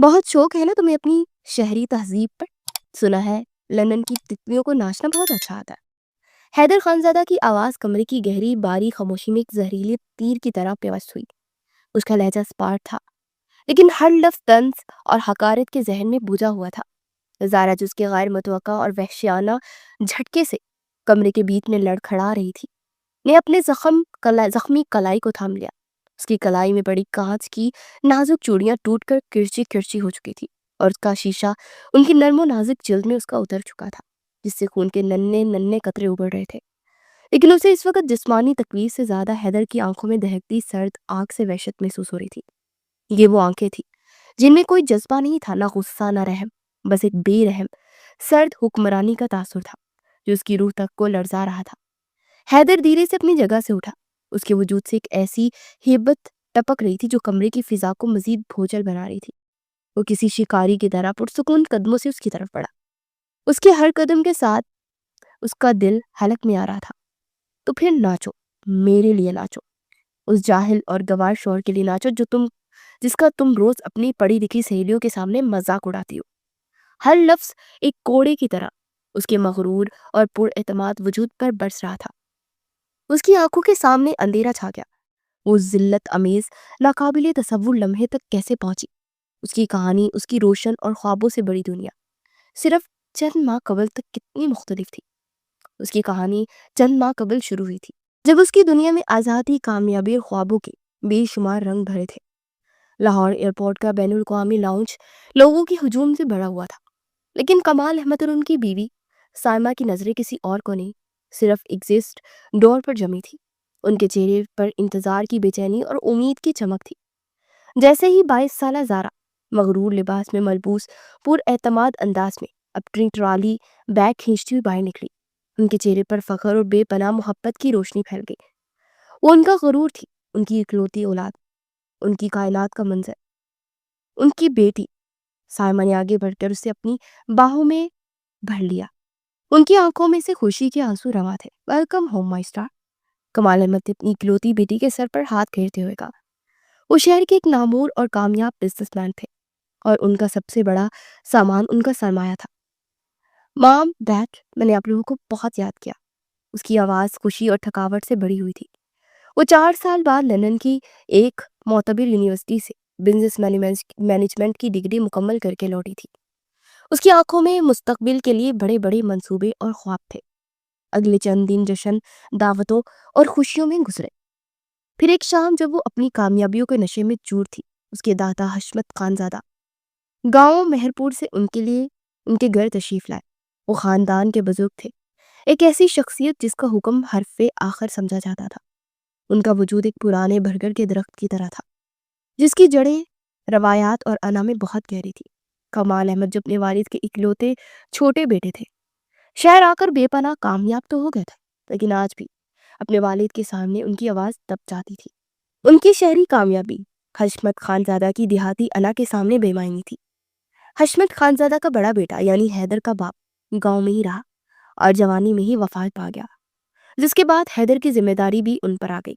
بہت شوق ہے نا تمہیں اپنی شہری تہذیب پر؟ سنا ہے لندن کی تتلیوں کو ناچنا بہت اچھا آتا ہے۔ حیدر خانزادہ کی آواز کمرے کی گہری باری خاموشی میں ایک زہریلی تیر کی طرح پیوست ہوئی۔ اس کا لہجہ سپاٹ تھا، لیکن ہر لفظ طنز اور حقارت کے ذہن میں بوجھا ہوا تھا۔ زارا جس کے غیر متوقع اور وحشیانہ جھٹکے سے کمرے کے بیچ میں لڑکھڑا رہی تھی، نے اپنے زخمی کلائی کو تھام لیا۔ اس کی کلائی میں بڑی کانچ کی نازک چوڑیاں ٹوٹ کر کرچی کرچی ہو چکی تھی، اور اس کا شیشہ ان کی نرم و نازک جلد میں اس کا اتر چکا تھا، جس سے خون کے ننھے ننھے قطرے ابل رہے تھے۔ لیکن اسے اس وقت جسمانی تکلیف سے زیادہ حیدر کی آنکھوں میں دہکتی سرد آگ سے وحشت محسوس ہو رہی تھی۔ یہ وہ آنکھیں تھی جن میں کوئی جذبہ نہیں تھا، نہ غصہ نہ رحم، بس ایک بے رحم سرد حکمرانی کا تاثر تھا جو اس کی روح تک کو لرزا رہا تھا۔ حیدر دھیرے سے اپنی جگہ سے اٹھا۔ اس کے وجود سے ایک ایسی ہیبت ٹپک رہی تھی جو کمرے کی فضا کو مزید بھوچل بنا رہی تھی۔ وہ کسی شکاری کی طرح پرسکون قدموں سے اس کی طرف بڑھا۔ اس کے ہر قدم کے ساتھ اس کا دل حلق میں آ رہا تھا۔ تو پھر ناچو، میرے لیے ناچو، اس جاہل اور گوار شور کے لیے ناچو جس کا تم روز اپنی پڑھی لکھی سہیلیوں کے سامنے مذاق اڑاتی ہو۔ ہر لفظ ایک کوڑے کی طرح اس کے مغرور اور پر اعتماد وجود پر برس رہا تھا۔ اس کی آنکھوں کے سامنے اندھیرا چھا گیا۔ وہ ذلت امیز ناقابل تصور لمحے تک کیسے پہنچی؟ اس کی کہانی اس کی روشن اور خوابوں سے بڑی دنیا صرف چند ماہ قبل تک کتنی مختلف تھی۔ اس کی کہانی چند ماہ قبل شروع ہوئی تھی، جب اس کی دنیا میں آزادی، کامیابی اور خوابوں کے بے شمار رنگ بھرے تھے۔ لاہور ایئرپورٹ کا بین الاقوامی لاؤنج لوگوں کی ہجوم سے بھرا ہوا تھا، لیکن کمال احمد اور ان کی بیوی سائمہ کی نظریں کسی اور کو نہیں، صرف ایگزسٹ ڈور پر جمی تھی۔ ان کے چہرے پر انتظار کی بے چینی اور امید کی چمک تھی۔ جیسے ہی 22 سالہ زارا مغرور لباس میں ملبوس پر اعتماد انداز میں اپنی ٹرالی بیگ کھینچتی ہوئی باہر نکلی، ان کے چہرے پر فخر اور بے پناہ محبت کی روشنی پھیل گئی۔ وہ ان کا غرور تھی، ان کی اکلوتی اولاد، ان کی کائنات کا منظر، ان کی بیٹی۔ سائمہ نے آگے بڑھ کر اسے اپنی باہوں میں بھر لیا۔ ان کی آنکھوں میں سے خوشی کے آنسو رواں تھے۔ ویلکم ہوم مائی اسٹار، کمال احمد نے اپنی اکلوتی بیٹی کے سر پر ہاتھ پھیرتے ہوئے کہا۔ وہ شہر کے ایک نامور اور کامیاب بزنس مین تھے، اور ان کا سب سے بڑا سامان ان کا سرمایہ تھا۔ مام، ڈیڈ، میں نے آپ لوگوں کو بہت یاد کیا۔ اس کی آواز خوشی اور تھکاوٹ سے بڑی ہوئی تھی۔ وہ 4 سال بعد لندن کی ایک معتبر یونیورسٹی سے بزنس مینجمنٹ کی ڈگری مکمل کر کے لوٹی تھی۔ اس کی آنکھوں میں مستقبل کے لیے بڑے بڑے منصوبے اور خواب تھے۔ اگلے چند دن جشن، دعوتوں اور خوشیوں میں گزرے۔ پھر ایک شام جب وہ اپنی کامیابیوں کے نشے میں چور تھی، اس کے دادا حشمت خانزادہ گاؤں مہرپور سے ان کے گھر تشریف لائے۔ وہ خاندان کے بزرگ تھے، ایک ایسی شخصیت جس کا حکم حرف آخر سمجھا جاتا تھا۔ ان کا وجود ایک پرانے برگد کے درخت کی طرح تھا، جس کی جڑیں روایات اور انا میں بہت گہری تھی۔ کمال احمد جو اپنے والد کے اکلوتے چھوٹے بیٹے تھے، شہر آ کر بے پناہ کامیاب تو ہو گئے تھے، لیکن آج بھی اپنے والد کے سامنے ان کی آواز دب جاتی تھی۔ ان کی شہری کامیابی حشمت خانزادہ کی دیہاتی انا کے سامنے بے معنی تھی۔ حشمت خانزادہ کا بڑا بیٹا یعنی حیدر کا باپ گاؤں میں ہی رہا اور جوانی میں ہی وفات پا گیا، جس کے بعد حیدر کی ذمہ داری بھی ان پر آ گئی۔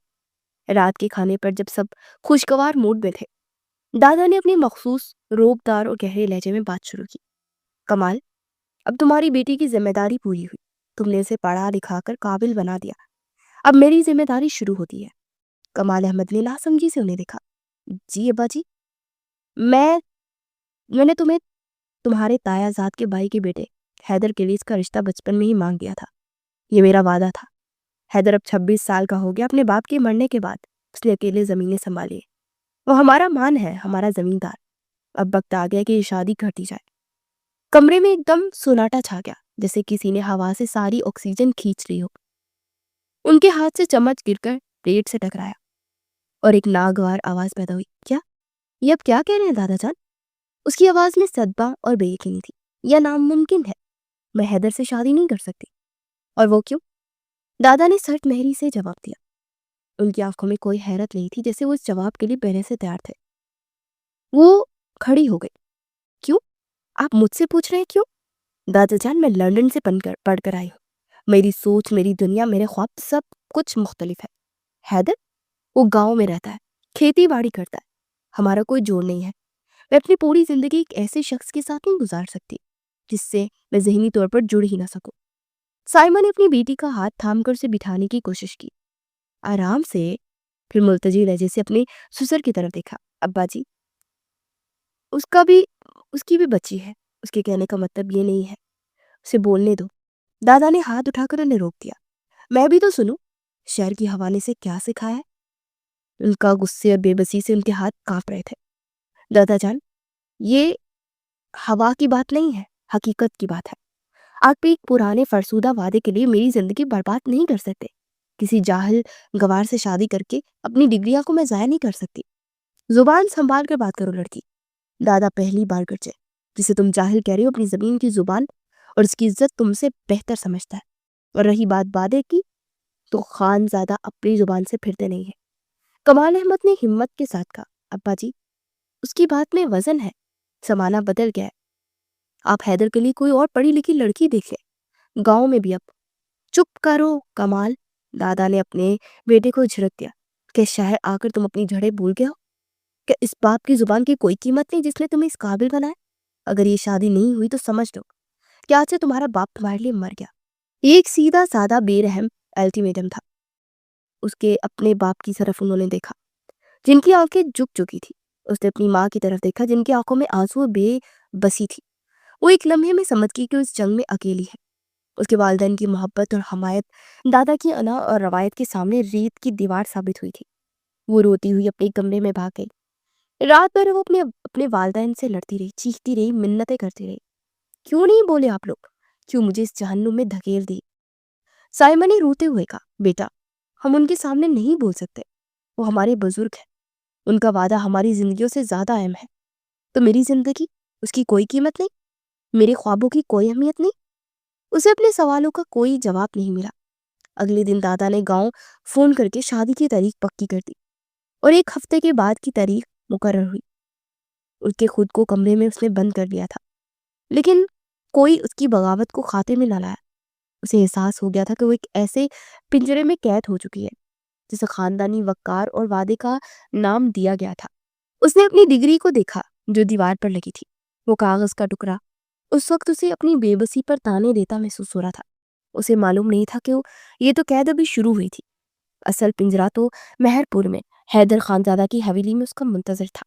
رات کے کھانے پر جب سب خوشگوار موڈ میں تھے، دادا نے اپنی مخصوص روبدار اور گہرے لہجے میں بات شروع کی۔ کمال، اب تمہاری بیٹی کی ذمہ داری پوری ہوئی، تم نے اسے پڑھا لکھا کر قابل بنا دیا، اب میری ذمہ داری شروع ہوتی ہے۔ کمال احمد نے ناسمجھی سے انہیں دیکھا۔ جی ابا جی، میں نے تمہیں تمہارے تایا زاد کے بھائی کے بیٹے حیدر کے لیے اس کا رشتہ بچپن میں ہی مانگ دیا تھا، یہ میرا وعدہ تھا۔ حیدر اب 26 سال کا ہو گیا، اپنے باپ کے مرنے کے بعد اس نے اکیلے زمینیں سنبھالی، وہ ہمارا مان ہے، ہمارا زمیندار۔ اب وقت آ گیا کہ یہ شادی کر دی جائے۔ کمرے میں ایک دم سناٹا چھا گیا، جیسے کسی نے ہوا سے ساری آکسیجن کھینچ لی ہو۔ ان کے ہاتھ سے چمچ گر کر پلیٹ سے ٹکرایا اور ایک ناگوار آواز پیدا ہوئی۔ کیا یہ اب کیا کہہ رہے ہیں دادا جان؟ اس کی آواز میں صدمہ اور بے یقینی تھی۔ یہ ناممکن ہے، میں حیدر سے شادی نہیں کر سکتی۔ اور وہ کیوں؟ دادا نے سرد مہری سے جواب دیا۔ ان کی آنکھوں میں کوئی حیرت نہیں تھی، جیسے وہ اس جواب کے لیے پہلے سے تیار تھے۔ وہ کھڑی ہو گئی۔ کیوں؟ آپ مجھ سے پوچھ رہے ہیں کیوں؟ دادا جان، میں لندن سے پڑھ کر آئی ہوں، میری سوچ، میری دنیا، میرے خواب سب کچھ مختلف ہے۔ حیدر وہ گاؤں میں رہتا ہے، کھیتی باڑی کرتا ہے، ہمارا کوئی جوڑ نہیں ہے۔ میں اپنی پوری زندگی ایک ایسے شخص کے ساتھ نہیں گزار سکتی جس سے میں ذہنی طور پر جڑ ہی نہ سکوں۔ سائمہ نے اپنی بیٹی کا ہاتھ تھام کر اسے بٹھانے کی کوشش کی، آرام سے، پھر ملتجی لہجے سے اپنے سسر کی طرف دیکھا۔ ابا جی، اس کی بھی بچی ہے، اس کے کہنے کا مطلب یہ نہیں ہے، اسے بولنے دو۔ دادا نے ہاتھ اٹھا کر انہیں روک دیا۔ میں بھی تو سنوں، شہر کی ہوا نے اسے کیا سکھایا ہے؟ ان کا غصے اور بے بسی سے ان کے ہاتھ کانپ رہے تھے۔ دادا جان، یہ ہوا کی بات نہیں ہے، حقیقت کی بات ہے۔ آپ بھی ایک پرانے فرسودہ وعدے کے لیے میری زندگی برباد نہیں کر سکتے۔ کسی جاہل گوار سے شادی کر کے اپنی ڈگریاں کو میں ضائع نہیں کر سکتی۔ زبان سنبھال کر بات کرو لڑکی، دادا پہلی بار گرجے۔ جسے تم جاہل کہہ رہے ہو اپنی زمین کی زبان اور اس کی عزت تم سے بہتر سمجھتا ہے، اور رہی بات وعدے کی تو خان زادہ اپنی زبان سے پھرتے نہیں ہیں۔ کمال احمد نے ہمت کے ساتھ کہا، ابا جی، اس کی بات میں وزن ہے، زمانہ بدل گیا ہے، آپ حیدر کے لیے کوئی اور پڑھی لکھی لڑکی دیکھ لیں، گاؤں میں بھی اب۔ چپ کرو کمال، دادا نے اپنے بیٹے کو جھڑک دیا، کہ شہر آ کر تم اپنی جڑیں بھول گئے ہو؟ کہ اس باپ کی زبان کی کوئی قیمت نہیں جس نے تمہیں اس قابل بنایا؟ اگر یہ شادی نہیں ہوئی تو سمجھ لو کہ آج سے تمہارا باپ تمہارے لیے مر گیا۔ یہ ایک سیدھا سادہ بے رحم الٹیمیٹم تھا۔ اس کے اپنے باپ کی طرف انہوں نے دیکھا جن کی آنکھیں جھک چکی تھی، اس نے اپنی ماں کی طرف دیکھا جن کی آنکھوں میں آنسو و بے بسی تھی۔ وہ ایک لمحے میں سمجھ گئی کہ اس جنگ میں اکیلی ہے۔ اس کے والدین کی محبت اور حمایت دادا کی انا اور روایت کے سامنے ریت کی دیوار ثابت ہوئی تھی۔ وہ روتی ہوئی اپنے کمرے میں بھاگ گئی۔ رات بھر وہ اپنے والدین سے لڑتی رہی، چیختی رہی، منتیں کرتی رہی، کیوں نہیں بولے آپ لوگ؟ کیوں مجھے اس جہنم میں دھکیل دی؟ سائمہ نے روتے ہوئے کہا، بیٹا، ہم ان کے سامنے نہیں بول سکتے، وہ ہمارے بزرگ ہیں، ان کا وعدہ ہماری زندگیوں سے زیادہ اہم ہے۔ تو میری زندگی، اس کی کوئی قیمت نہیں؟ میرے خوابوں کی کوئی اہمیت نہیں؟ اسے اپنے سوالوں کا کوئی جواب نہیں ملا۔ اگلے دن دادا نے گاؤں فون کر کے شادی کی تاریخ پکی کر دی، اور ایک ہفتے کے بعد کی تاریخ مقرر ہوئی۔ اس کے خود کو کمرے میں اس نے بند کر لیا تھا، لیکن کوئی اس کی بغاوت کو خاتے میں نہ لایا۔ اسے احساس ہو گیا تھا کہ وہ ایک ایسے پنجرے میں قید ہو چکی ہے جسے خاندانی وقار اور وعدے کا نام دیا گیا تھا۔ اس نے اپنی ڈگری کو دیکھا جو دیوار پر لگی تھی، وہ کاغذ کا ٹکڑا اس وقت اسے اپنی بے بسی پر تانے دیتا محسوس ہو رہا تھا۔ اسے معلوم نہیں تھا کہ یہ تو قید ابھی شروع ہوئی تھی، اصل پنجرہ تو مہر پور میں حیدر خانزادہ کی حویلی میں اس کا منتظر تھا،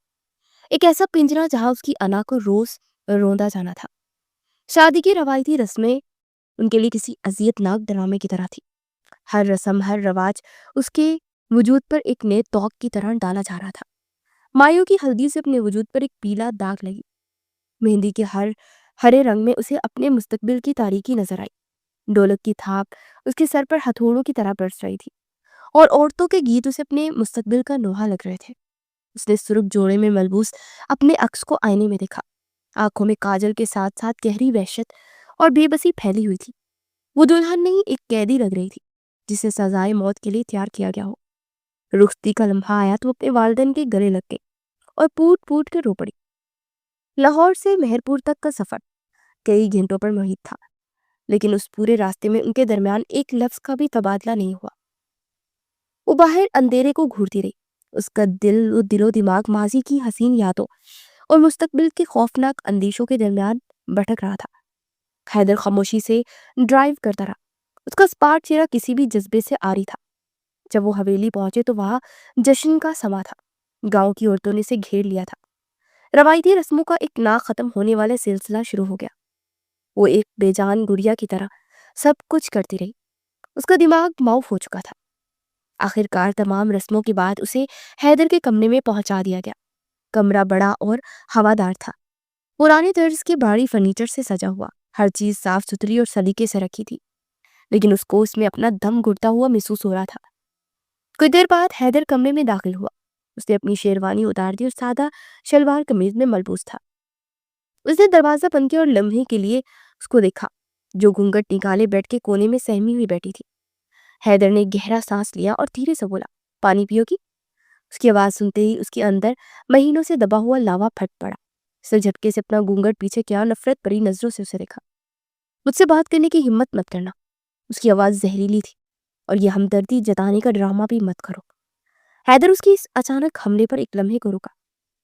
ایک ایسا پنجرہ جہاں اس کی انا کو روز روندا جانا تھا۔ شادی کی روایتی رسمیں ان کے لیے کسی اذیت ناک ڈرامے کی طرح تھی۔ ہر رسم، ہر رواج اس کے وجود پر ایک نئے توق کی طرح ڈالا جا رہا تھا۔ مایوں کی ہلدی سے اپنے وجود پر ایک پیلا داغ لگی، مہندی کے ہرے رنگ میں اسے اپنے مستقبل کی تاریکی نظر آئی۔ ڈھولک کی تھاپ اس کے سر پر ہتھوڑوں کی طرح برس رہی تھی، اور عورتوں کے گیت اسے اپنے مستقبل کا نوحہ لگ رہے تھے۔ اس نے سرخ جوڑے میں ملبوس اپنے عکس کو آئینے میں دیکھا، آنکھوں میں کاجل کے ساتھ ساتھ گہری وحشت اور بے بسی پھیلی ہوئی تھی۔ وہ دلہن نہیں، ایک قیدی لگ رہی تھی جسے سزائے موت کے لیے تیار کیا گیا ہو۔ رخصتی کا لمحہ آیا تو اپنے والدین کے گلے لگ گئی اور پوٹ پوٹ کے رو پڑی۔ لاہور سے مہرپور تک کا سفر کئی گھنٹوں پر محیط تھا، لیکن اس پورے راستے میں ان کے درمیان ایک لفظ کا بھی تبادلہ نہیں ہوا۔ وہ باہر اندھیرے کو گھورتی رہی، اس کا دل و دماغ ماضی کی حسین یادوں اور مستقبل کے خوفناک اندیشوں کے درمیان بھٹک رہا تھا۔ حیدر خاموشی سے ڈرائیو کرتا رہا، اس کا اسپاٹ چہرہ کسی بھی جذبے سے عاری تھا۔ جب وہ حویلی پہنچے تو وہاں جشن کا سما تھا، گاؤں کی عورتوں نے اسے گھیر لیا تھا۔ روایتی رسموں کا ایک نا ختم ہونے والا سلسلہ شروع ہو گیا۔ وہ ایک بے جان گڑیا کی طرح سب کچھ کرتی رہی، اس کا دماغ معاف ہو چکا تھا۔ آخر کار تمام رسموں کے بعد اسے حیدر کے کمرے میں پہنچا دیا گیا۔ کمرہ بڑا اور ہوادار تھا، پرانے طرز کے بھاری فرنیچر سے سجا ہوا، ہر چیز صاف ستھری اور سلیقے سے رکھی تھی، لیکن اس کو اس میں اپنا دم گھٹتا ہوا محسوس ہو رہا تھا۔ کچھ دیر بعد حیدر کمرے میں داخل ہوا۔ اس نے اپنی شیروانی اتار دی اور سادہ شلوار قمیض میں ملبوس تھا۔ اس نے دروازہ بند کیا اور لمحے کے لیے اس کو دیکھا جو گھونگھٹ نکالے بیٹھ کے کونے میں سہمی ہوئی بیٹھی تھی۔ حیدر نے گہرا سانس لیا اور دھیرے سے بولا، پانی پیو گی؟ اس کی آواز سنتے ہی اس کے اندر مہینوں سے دبا ہوا لاوا پھٹ پڑا۔ اس نے جھٹکے سے اپنا گھونگھٹ پیچھے کیا اور نفرت بھری نظروں سے اسے دیکھا۔ مجھ سے بات کرنے کی ہمت مت کرنا۔ اس کی آواز زہریلی تھی، اور یہ ہمدردی جتانے کا ڈرامہ بھی مت کرو۔ حیدر اس کی اس اچانک حملے پر ایک لمحے کو رکا،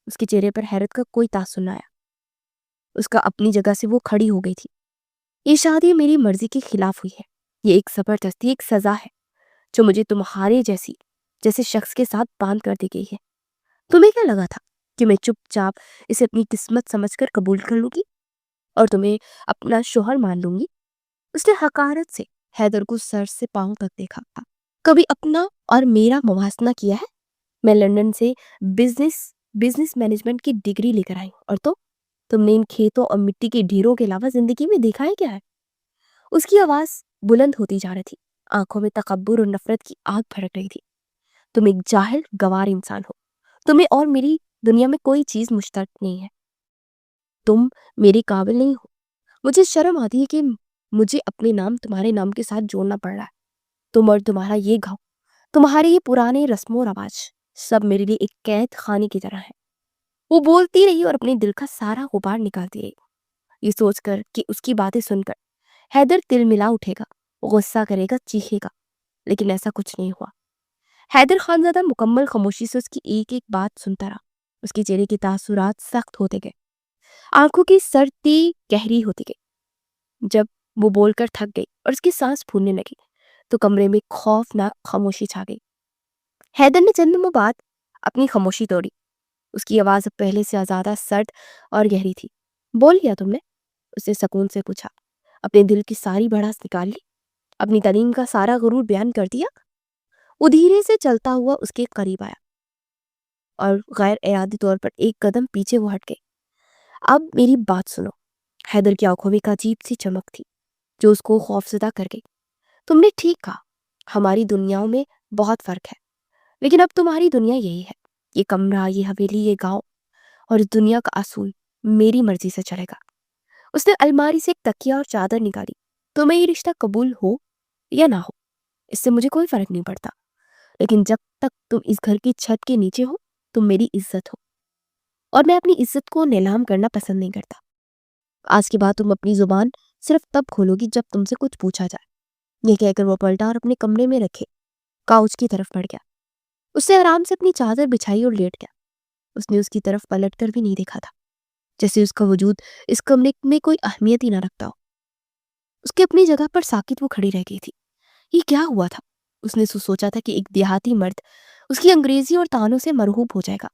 اس کے چہرے پر حیرت کا کوئی تاثر نہ آیا. اس کا اپنی جگہ سے وہ کھڑی ہو گئی تھی. یہ شادی میری مرضی کے خلاف ہوئی ہے. یہ ایک زبردستی ایک سزا ہے جو مجھے تمہارے جیسے شخص کے ساتھ باندھ کر دی گئی ہے. تمہیں کیا لگا تھا کہ میں چپ چاپ اسے اپنی قسمت سمجھ کر قبول کر لوں گی اور تمہیں اپنا شوہر مان لوں گی؟ اس نے حقارت سے حیدر کو سر سے پاؤں تک دیکھا. کبھی اپنا اور میرا موازنہ کیا ہے؟ میں لندن سے بزنس مینجمنٹ کی ڈگری لے کر آئی ہوں، اور تم نے ان کھیتوں اور مٹی کے ڈھیروں کے علاوہ زندگی میں دیکھا ہے کیا ہے؟ اس کی آواز بلند ہوتی جا رہی تھی. آنکھوں میں تکبر اور نفرت کی آگ بھڑک رہی تھی. تم ایک جاہل گوار انسان ہو. تمہیں اور میری دنیا میں کوئی چیز مشترک نہیں ہے. تم میرے قابل نہیں ہو. مجھے شرم آتی ہے کہ مجھے اپنے نام تمہارے نام کے ساتھ جوڑنا پڑ رہا ہے. تم اور تمہارا یہ گاؤں، تمہارے یہ پرانے رسم و رواج، سب میرے لیے ایک قید خانے کی طرح ہے. وہ بولتی رہی اور اپنے دل کا سارا غبار نکالتی رہی. یہ سوچ کر کہ اس کی باتیں سن کر حیدر تل ملا اٹھے گا، غصہ کرے گا، چیخے گا، لیکن ایسا کچھ نہیں ہوا. حیدر خانزادہ مکمل خاموشی سے اس کی ایک ایک بات سنتا رہا. اس کے چہرے کے تاثرات سخت ہوتے گئے، آنکھوں کی سرتی گہری ہوتی گئی. جب وہ بول کر تھک گئی اور اس کی سانس پھولنے لگی تو کمرے میں خوفناک خاموشی چھا گئی. حیدر نے چند لمحوں بعد اپنی خاموشی توڑی. اس کی آواز اب پہلے سے زیادہ سرد اور گہری تھی. بول لیا تم نے؟ اس نے سکون سے پوچھا. اپنے دل کی ساری بڑاس نکال لی؟ اپنی تعلیم کا سارا غرور بیان کر دیا؟ وہ دھیرے سے چلتا ہوا اس کے قریب آیا اور غیر ارادی طور پر ایک قدم پیچھے وہ ہٹ گئے. اب میری بات سنو. حیدر کی آنکھوں میں ایک عجیب سی چمک تھی جو اس کو خوفزدہ کر گئی. تم نے ٹھیک کہا، ہماری دنیاؤں میں بہت فرق ہے، لیکن اب تمہاری دنیا یہی ہے. یہ کمرہ، یہ حویلی، یہ گاؤں، اور اس دنیا کا اصول میری مرضی سے چلے گا. اس نے الماری سے ایک تکیہ اور چادر نکالی. تمہیں یہ رشتہ قبول ہو یا نہ ہو، اس سے مجھے کوئی فرق نہیں پڑتا، لیکن جب تک تم اس گھر کی چھت کے نیچے ہو تم میری عزت ہو، اور میں اپنی عزت کو نیلام کرنا پسند نہیں کرتا. آج کے بعد تم اپنی زبان صرف تب کھولو گی جب تم سے کچھ پوچھا جائے. یہ کہہ کر وہ پلٹا اور اپنے کمرے میں رکھے کاؤچ کی طرف بڑھ گیا. اس نے آرام سے اپنی چادر بچھائی اور لیٹ گیا. اس نے اس کی طرف پلٹ کر بھی نہیں دیکھا تھا، جیسے اس کا وجود اس کمرے میں کوئی اہمیت ہی نہ رکھتا ہو. اس کے اپنی جگہ پر ساکت وہ کھڑی رہ گئی تھی. یہ کیا ہوا تھا؟ اس نے سوچا تھا کہ ایک دیہاتی مرد اس کی انگریزی اور تانوں سے مرعوب ہو جائے گا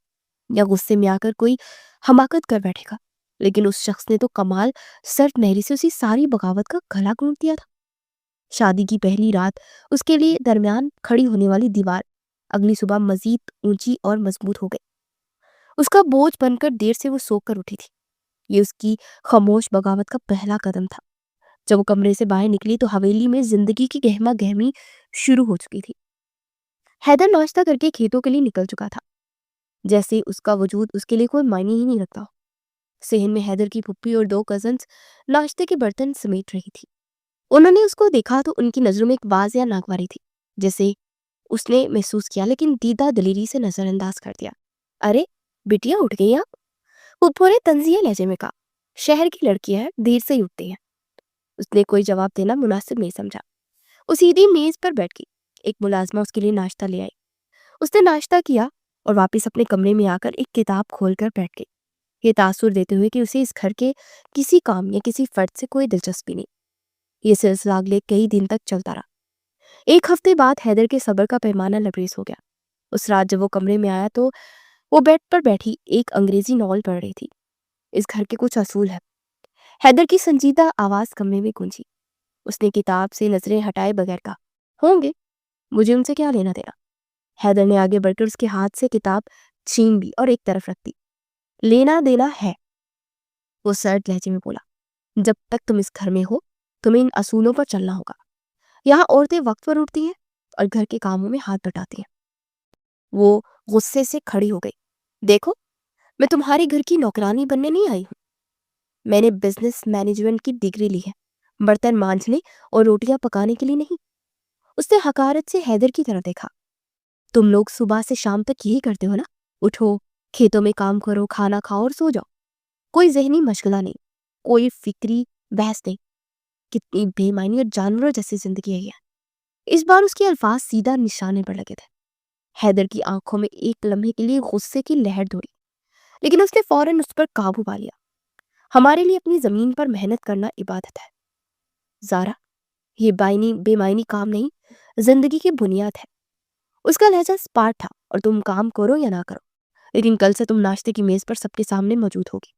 یا غصے میں آ کر کوئی حماقت کر بیٹھے گا، لیکن اس شخص نے تو کمال سرد مہری سے اسی ساری بغاوت کا گلا گھونٹ دیا تھا. شادی کی پہلی رات اس کے لیے درمیان کھڑی ہونے والی دیوار اگلی صبح مزید اونچی اور مضبوط ہو گئی. اس کا بوجھ بن کر دیر سے وہ سو کر اٹھی تھی. یہ اس کی خاموش بغاوت کا پہلا قدم تھا. جب وہ کمرے سے باہر نکلی تو حویلی میں زندگی کی گہما گہمی شروع ہو چکی تھی. حیدر ناشتہ کر کے کھیتوں کے لیے نکل چکا تھا، جیسے اس کا وجود اس کے لیے کوئی معنی ہی نہیں رکھتا. صحن میں حیدر کی پھپھی اور 2 کزنز ناشتے کے برتن سمیٹ رہی تھی. انہوں نے اس کو دیکھا تو ان کی نظروں میں ایک واضح ناگواری تھی، جیسے اس نے محسوس کیا لیکن دیدہ دلیری سے نظر انداز کر دیا. ارے بیٹیا، اٹھ گئی آپ؟ پھپھو نے طنزیہ لہجے میں کہا. شہر کی لڑکی ہے، دیر سے ہی اٹھتی ہے. اس نے کوئی جواب دینا مناسب نہیں سمجھا. وہ سیدھی میز پر بیٹھ گئی. ایک ملازمہ اس کے لیے ناشتہ لے آئی. اس نے ناشتہ کیا اور واپس اپنے کمرے میں آ کر ایک کتاب کھول کر بیٹھ گئی، یہ تاثر دیتے ہوئے کہ اسے اس گھر کے کسی کام یا کسی فرد سے کوئی دلچسپی نہیں. یہ سلسلہ اگلے کئی دن تک چلتا رہا. 1 ہفتے بعد حیدر کے صبر کا پیمانہ لبریز ہو گیا. اس رات جب وہ کمرے میں آیا تو وہ بیڈ پر بیٹھی ایک انگریزی ناول پڑھ رہی تھی. اس گھر کے کچھ اصول ہیں. حیدر کی سنجیدہ آواز کمرے میں گونجی. اس نے کتاب سے نظریں ہٹائے بغیر کہا، ہوں گے، مجھے ان سے کیا لینا دینا. حیدر نے آگے بڑھ کر اس کے ہاتھ سے کتاب چھین لی اور ایک طرف رکھ دی. لینا دینا ہے، وہ سرد لہجے میں بولا. جب تک تم اس گھر میں ہو تمہیں ان اصولوں پر چلنا ہوگا. یہاں عورتیں وقت پر اٹھتی ہیں اور گھر کے کاموں میں ہاتھ بٹاتی ہیں. وہ غصے سے کھڑی ہو گئی. دیکھو، میں تمہارے گھر کی نوکرانی بننے نہیں آئی ہوں. میں نے بزنس مینجمنٹ کی ڈگری لی ہے، برتن مانجنے اور روٹیاں پکانے کے لیے نہیں. اس نے حقارت سے حیدر کی طرف دیکھا. تم لوگ صبح سے شام تک یہی کرتے ہو نا؟ اٹھو، کھیتوں میں کام کرو، کھانا کھاؤ اور سو جاؤ. کوئی ذہنی مشغلہ نہیں، کوئی فکری بحث نہیں. کتنی بے معنی اور جانوروں جیسی زندگی ہے یہ. اس بار اس کے الفاظ سیدھا نشانے پر لگے تھے. حیدر کی آنکھوں میں ایک لمحے کے لیے غصے کی لہر دوڑی، لیکن اس نے فوراً اس پر قابو پا لیا۔ ہمارے لیے اپنی زمین پر محنت کرنا عبادت ہے زارا، یہ بے معنی کام نہیں، زندگی کی بنیاد ہے۔ اس کا لہجہ سپاٹ تھا، اور تم کام کرو یا نہ کرو، لیکن کل سے تم ناشتے کی میز پر سب کے سامنے موجود ہوگی۔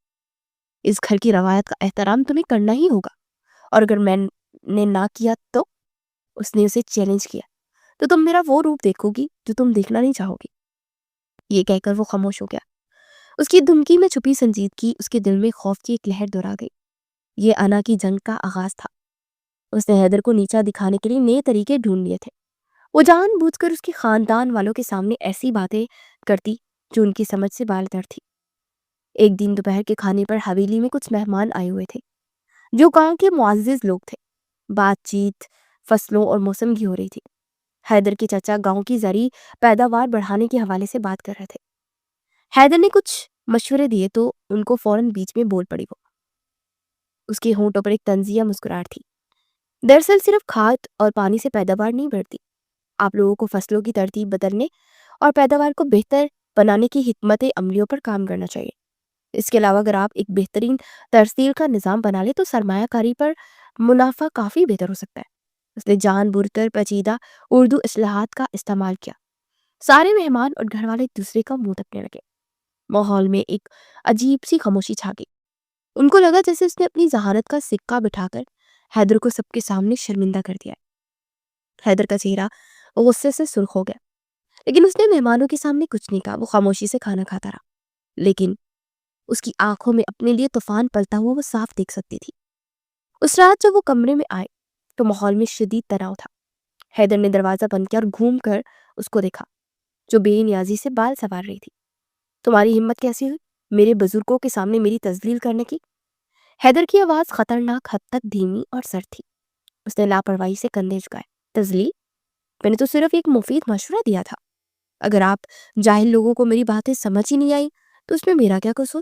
اس گھر کی روایت کا احترام تمہیں کرنا ہی ہوگا، اور اگر میں نے نہ کیا تو، اس نے اسے چیلنج کیا، تو تم میرا وہ روپ دیکھو گی جو تم دیکھنا نہیں چاہو گی۔ یہ کہہ کر وہ خاموش ہو گیا۔ اس کی دھمکی میں چھپی سنجیدگی اس کے دل میں خوف کی ایک لہر دہرا گئی۔ یہ انا کی جنگ کا آغاز تھا۔ اس نے حیدر کو نیچا دکھانے کے لیے نئے طریقے ڈھونڈ لیے تھے۔ وہ جان بوجھ کر اس کے خاندان والوں کے سامنے ایسی باتیں کرتی جو ان کی سمجھ سے بالتر تھی۔ ایک دن دوپہر کے کھانے پر حویلی میں کچھ مہمان آئے ہوئے تھے جو گاؤں کے معزز لوگ تھے۔ بات چیت فصلوں اور موسم کی ہو رہی تھی۔ حیدر کے چچا گاؤں کی زرعی پیداوار بڑھانے کے حوالے سے بات کر رہے تھے۔ حیدر نے کچھ مشورے دیے تو ان کو فوراً بیچ میں بول پڑی وہ۔ اس کے ہونٹوں پر ایک طنزیہ مسکراہٹ تھی۔ دراصل صرف کھاد اور پانی سے پیداوار نہیں بڑھتی، آپ لوگوں کو فصلوں کی ترتیب بدلنے اور پیداوار کو بہتر بنانے کی حکمت عملیوں پر کام کرنا چاہیے۔ اس کے علاوہ اگر آپ ایک بہترین ترسیل کا نظام بنا لیں تو سرمایہ کاری پر منافع کافی بہتر ہو سکتا ہے۔ اس نے جان بوجھ کر پیچیدہ اردو اصطلاحات کا استعمال کیا۔ سارے مہمان اور گھر والے ایک دوسرے کا منہ تکنے لگے۔ ماحول میں ایک عجیب سی خاموشی چھا گئی۔ ان کو لگا جیسے اس نے اپنی ذہانت کا سکہ بٹھا کر حیدر کو سب کے سامنے شرمندہ کر دیا ہے۔ حیدر کا چہرہ غصے سے سرخ ہو گیا، لیکن اس نے مہمانوں کے سامنے کچھ نہیں کہا۔ وہ خاموشی سے کھانا کھاتا رہا، لیکن اس کی آنکھوں میں اپنے لیے طوفان پلتا ہوا وہ صاف دیکھ سکتی تھی۔ اس رات جب وہ کمرے میں آئے تو ماحول میں شدید تناؤ تھا۔ حیدر نے دروازہ بند کیا اور گھوم کر اس کو دیکھا جو بے نیازی سے بال سنوار رہی تھی۔ تمہاری ہمت کیسی ہوئی میرے بزرگوں کے سامنے میری تذلیل کرنے کی؟ حیدر کی آواز خطرناک حد تک دھیمی اور سرد تھی۔ اس نے لاپرواہی سے کندھے جھکائے۔ تذلیل؟ میں نے تو صرف ایک مفید مشورہ دیا تھا۔ اگر آپ جاہل لوگوں کو میری باتیں سمجھ ہی نہیں آئی تو اس میں میرا کیا قصور؟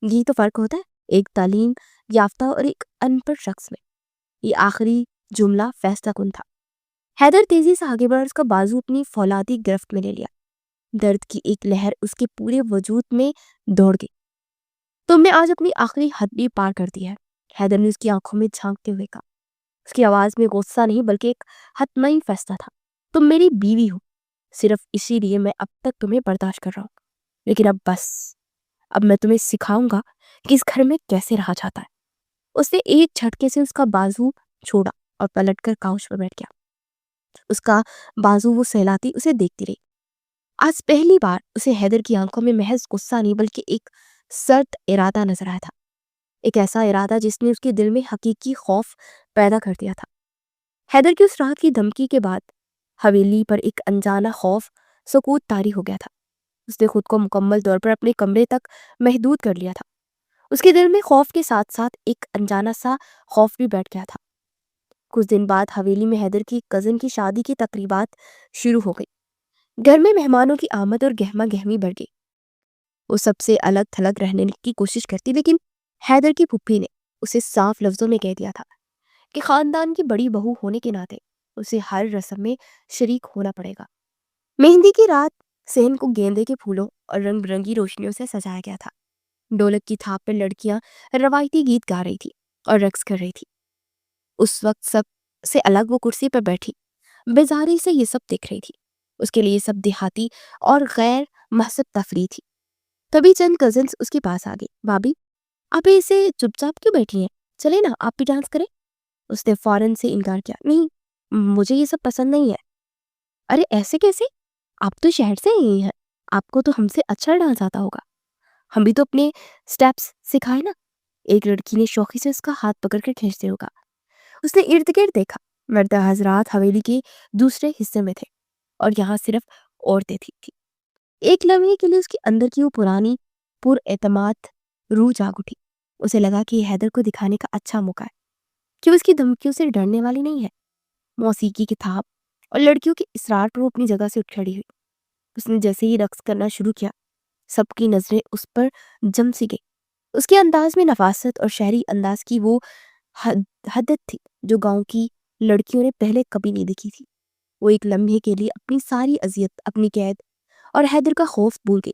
یہی تو فرق ہوتا ہے ایک تعلیم یافتہ اور ایک ان پڑھ شخص میں۔ یہ آخری جملہ فیصلہ کن تھا۔ حیدر تیزی سے آگے بڑھ اس کا بازو اپنی فولادی گرفت میں لے لیا۔ درد کی ایک لہر اس کے پورے وجود میں دوڑ گئی۔ تم نے آج اپنی آخری حد بھی پار کر دی ہے، حیدر نے اس کی آنکھوں میں جھانکتے ہوئے کہا۔ اس کی آواز میں غصہ نہیں بلکہ ایک حتمی فیصلہ تھا۔ تم میری بیوی ہو، صرف اسی لیے میں اب تک تمہیں برداشت کر رہا ہوں، لیکن اب بس، اب میں تمہیں سکھاؤں گا کہ اس گھر میں کیسے رہا جاتا ہے۔ اس نے ایک جھٹکے سے اس کا بازو چھوڑا اور پلٹ کر کاؤچ پر بیٹھ گیا۔ اس کا بازو وہ سہلاتی اسے دیکھتی رہی۔ آج پہلی بار اسے حیدر کی آنکھوں میں محض غصہ نہیں بلکہ ایک سرد ارادہ نظر آیا تھا، ایک ایسا ارادہ جس نے اس کے دل میں حقیقی خوف پیدا کر دیا تھا۔ حیدر کی اس رات کی دھمکی کے بعد حویلی پر ایک انجانا خوف سکوت طاری ہو گیا تھا۔ اس نے خود کو مکمل طور پر اپنے کمرے تک محدود کر لیا تھا۔ اس کے دل میں خوف کے ساتھ ساتھ ایک انجانا سا خوف بھی بیٹھ گیا تھا۔ کچھ دن بعد حویلی میں حیدر کی کزن کی شادی کی تقریبات شروع ہو گئی۔ گھر میں مہمانوں کی آمد اور گہما گہمی بڑھ گئی۔ وہ سب سے الگ تھلگ رہنے کی کوشش کرتی، لیکن حیدر کی پھپھی نے اسے صاف لفظوں میں کہہ دیا تھا کہ خاندان کی بڑی بہو ہونے کے ناطے اسے ہر رسم میں شریک ہونا پڑے گا۔ مہندی کی رات صحن کو گیندے کے پھولوں اور رنگ برنگی روشنیوں سے سجایا گیا تھا۔ ڈھولک کی تھاپ پر لڑکیاں روایتی گیت گا رہی تھی اور رقص کر رہی تھی۔ اس وقت سب سے الگ وہ کرسی پر بیٹھی بیزاری سے یہ سب دیکھ رہی تھی۔ اس کے لیے یہ سب دیہاتی اور غیر محسب تفریح تھی۔ تبھی چند کزنز اس کے پاس آ گئی۔ بھابھی، آپ ایسے چپ چاپ کیوں بیٹھی ہیں؟ چلے نا آپ بھی ڈانس کریں۔ اس نے فوراً سے انکار کیا۔ نہیں، مجھے یہ سب پسند نہیں ہے۔ ارے ایسے کیسے؟ آپ تو شہر سے ہی ہیں، آپ کو تو ہم سے اچھا ڈانس آتا ہوگا۔ ہم بھی تو اپنے سٹیپس سکھائے نا۔ ایک لڑکی نے شوخی سے اس کا ہاتھ پکڑ کر کھینچتے ہوگا۔ اس نے ارد گرد دیکھا۔ مرد حضرات حویلی کے دوسرے حصے میں تھے اور یہاں صرف عورتیں تھیں۔ ایک لمحے کے لیے اس کے اندر کی وہ پرانی پر اعتماد روح جاگ اٹھی۔ اسے لگا کہ یہ حیدر کو دکھانے کا اچھا موقع ہے کہ وہ اس کی دھمکیوں سے ڈرنے والی نہیں ہے۔ موسیقی کی تھاپ اور لڑکیوں کے اصرار پر وہ اپنی جگہ سے اٹھ کھڑی ہوئی۔ اس نے جیسے ہی رقص کرنا شروع کیا، سب کی نظریں اس پر جم سی گئی۔ اس کے انداز میں نفاست اور شہری انداز کی وہ حدت تھی جو گاؤں کی لڑکیوں نے پہلے کبھی نہیں دیکھی تھی۔ وہ ایک لمحے کے لیے اپنی ساری اذیت، اپنی قید اور حیدر کا خوف بھول گئی،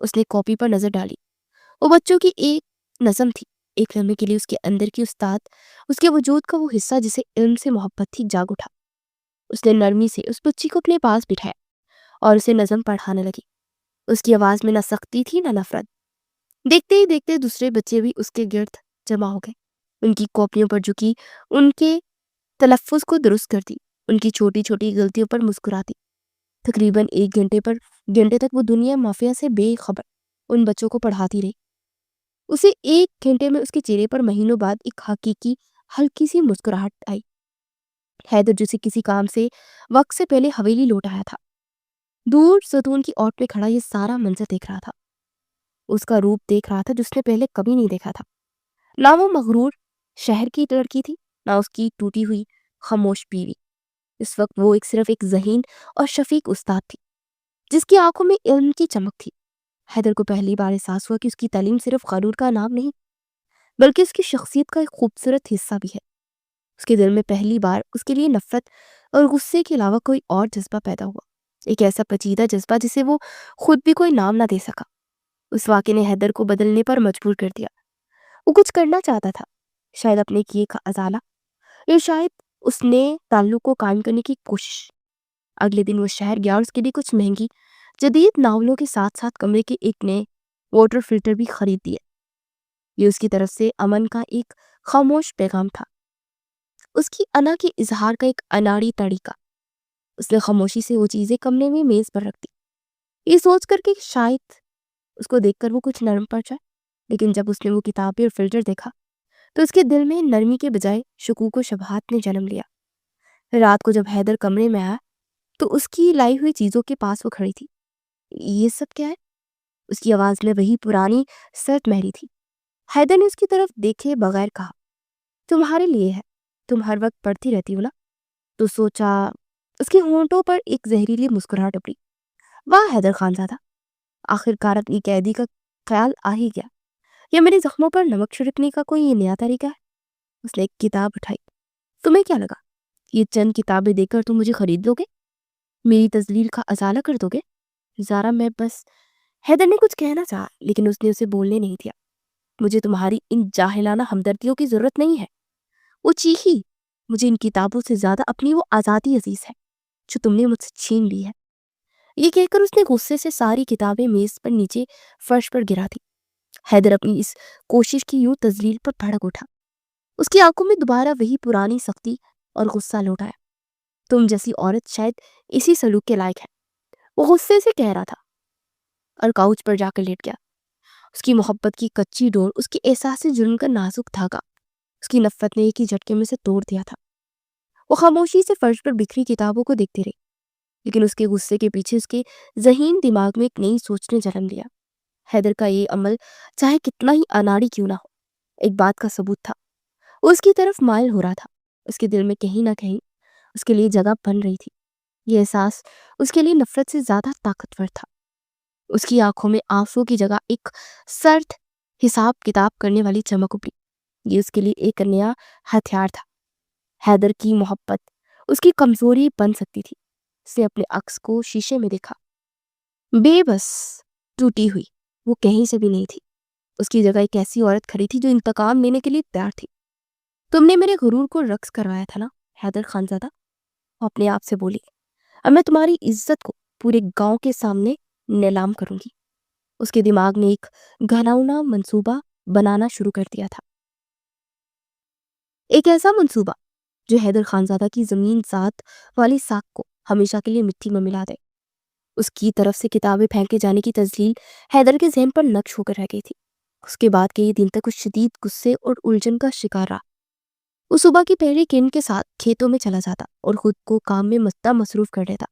اس نے کاپی پر نظر ڈالی۔ وہ بچوں کی ایک نظم تھی۔ ایک لمحے کے لیے اس کے اندر کی استاد، اس کے وجود کا وہ حصہ جسے علم سے محبت تھی، جاگ اٹھا۔ اس نے نرمی سے اس بچی کو اپنے پاس بٹھایا اور اسے نظم پڑھانے لگی۔ اس کی آواز میں نہ سختی تھی نہ نفرت۔ دیکھتے ہی دیکھتے دوسرے بچے بھی اس کے گرد جمع ہو گئے۔ ان کی کاپیوں پر جھکی، ان کے تلفظ کو درست کرتی، ان کی چھوٹی چھوٹی غلطیوں پر مسکراتی۔ تقریباً 1 گھنٹے تک وہ دنیا مافیا سے بے خبر ان بچوں کو پڑھاتی رہی۔ اسے 1 گھنٹے میں اس کے چہرے پر مہینوں بعد ایک حقیقی ہلکی سی مسکراہٹ آئی۔ حیدر جسے کسی کام سے وقت سے پہلے حویلی لوٹ آیا تھا، دور ستون کی اوٹ پہ کھڑا یہ سارا منظر دیکھ رہا تھا۔ اس کا روپ دیکھ رہا تھا جو اس نے پہلے کبھی نہیں دیکھا تھا۔ نہ وہ مغرور شہر کی لڑکی تھی، نہ اس کی ٹوٹی ہوئی خاموش بیوی۔ اس وقت وہ صرف ایک ذہین اور شفیق استاد تھی جس کی آنکھوں میں علم کی چمک تھی۔ حیدر کو پہلی بار احساس ہوا کہ اس کی تعلیم صرف قانون کا نام نہیں بلکہ اس کی شخصیت کا ایک خوبصورت حصہ بھی ہے۔ اس کے دل میں پہلی بار اس کے لیے نفرت اور غصے کے علاوہ کوئی اور جذبہ پیدا ہوا، ایک ایسا پیچیدہ جذبہ جسے وہ خود بھی کوئی نام نہ دے سکا۔ اس واقعے نے حیدر کو بدلنے پر مجبور کر دیا۔ وہ کچھ کرنا چاہتا تھا، شاید اپنے کیے کا ازالہ، یا شاید اس نے تعلق کو قائم کرنے کی کوشش۔ اگلے دن وہ شہر گیا اور اس کے لیے کچھ مہنگی جدید ناولوں کے ساتھ ساتھ کمرے کے ایک نئے واٹر فلٹر بھی خرید دیے۔ یہ اس کی طرف سے امن کا ایک خاموش پیغام تھا، اس کی انا کے اظہار کا ایک اناڑی طریقہ۔ اس نے خاموشی سے وہ چیزیں کمرے میں میز پر رکھ دی، یہ سوچ کر کہ شاید اس کو دیکھ کر وہ کچھ نرم پڑ جائے۔ لیکن جب اس نے وہ کتابیں اور فلٹر دیکھا تو اس کے دل میں نرمی کے بجائے شکوک و شبہات نے جنم لیا۔ رات کو جب حیدر کمرے میں آیا تو اس کی لائی ہوئی چیزوں کے پاس وہ کھڑی تھی۔ یہ سب کیا ہے؟ اس کی آواز میں وہی پرانی سرد مہری تھی۔ حیدر نے اس کی طرف دیکھے بغیر کہا، تمہارے لیے ہے، تم ہر وقت پڑھتی رہتی ہو نا؟ تو سوچا۔ اس کے ہونٹوں پر ایک زہریلی مسکراہٹ ابھری۔ واہ حیدر خان زادہ، آخر کار اپنی قیدی کا خیال آ ہی گیا، یا میرے زخموں پر نمک چھڑکنے کا کوئی نیا طریقہ ہے؟ اس نے ایک کتاب اٹھائی۔ تمہیں کیا لگا یہ چند کتابیں دے کر تم مجھے خرید لو گے؟ میری تذلیل کا ازالہ کر دو گے؟ زارا میں بس… حیدر نے کچھ کہنا چاہا لیکن اس نے اسے بولنے نہیں دیا۔ مجھے تمہاری ان جاہلانہ ہمدردیوں کی ضرورت نہیں ہے، وہ چیخی۔ مجھے ان کتابوں سے زیادہ اپنی وہ آزادی عزیز ہے جو تم نے مجھ سے چھین لی ہے۔ یہ کہہ کر اس نے غصے سے ساری کتابیں میز پر نیچے فرش پر گرا دی۔ حیدر اپنی اس کوشش کی یوں تذلیل پر بھڑک اٹھا۔ اس کی آنکھوں میں دوبارہ وہی پرانی سختی اور غصہ لوٹ آیا۔ تم جیسی عورت شاید اسی سلوک کے لائق ہے، وہ غصے سے کہہ رہا تھا اور کاؤچ پر جا کر لیٹ گیا۔ اس کی محبت کی کچی ڈور، اس کے احساس جرم کا نازک دھاگا، اس کی نفرت نے ایک ہی جھٹکے میں سے توڑ دیا تھا۔ وہ خاموشی سے فرش پر بکھری کتابوں کو دیکھتی رہی، لیکن اس کے غصے کے پیچھے اس کے ذہین دماغ میں ایک نئی سوچ نے جنم لیا۔ حیدر کا یہ عمل چاہے کتنا ہی اناڑی کیوں نہ ہو، ایک بات کا ثبوت تھا، وہ اس کی طرف مائل ہو رہا تھا۔ اس کے دل میں کہیں نہ کہیں اس کے لیے جگہ بن رہی تھی۔ یہ احساس اس کے لیے نفرت سے زیادہ طاقتور تھا۔ اس کی آنکھوں میں آنسو کی جگہ ایک سرد حساب کتاب کرنے والی چمک ابھری۔ یہ اس کے لیے ایک نیا ہتھیار تھا۔ حیدر کی محبت اس کی کمزوری بن سکتی تھی۔ اس نے اپنے عکس کو شیشے میں دیکھا، بے بس، ٹوٹی ہوئی، وہ کہیں سے بھی نہیں تھی۔ اس کی جگہ ایک ایسی عورت کھڑی تھی جو انتقام لینے کے لیے تیار تھی۔ تم نے میرے غرور کو رقص کروایا تھا نا حیدر خان زادہ، وہ اپنے آپ سے بولی۔ اب میں تمہاری عزت کو پورے گاؤں کے سامنے نیلام کروں گی۔ اس کے دماغ نے ایک گھناؤنا منصوبہ بنانا شروع کر دیا تھا، ایک ایسا منصوبہ جو حیدر خان زادہ کی زمین ذات والی ساکھ کو ہمیشہ کے لیے مٹی میں ملا دے۔ اس کی طرف سے کتابیں پھینکے جانے کی تذلیل حیدر کے ذہن پر نقش ہو کر رہ گئی تھی۔ اس کے بعد کئی دن تک اس شدید غصے اور الجھن کا شکار رہا۔ وہ صبح کی پہلی کرن کے ساتھ کھیتوں میں چلا جاتا اور خود کو کام میں مصروف کر لیتا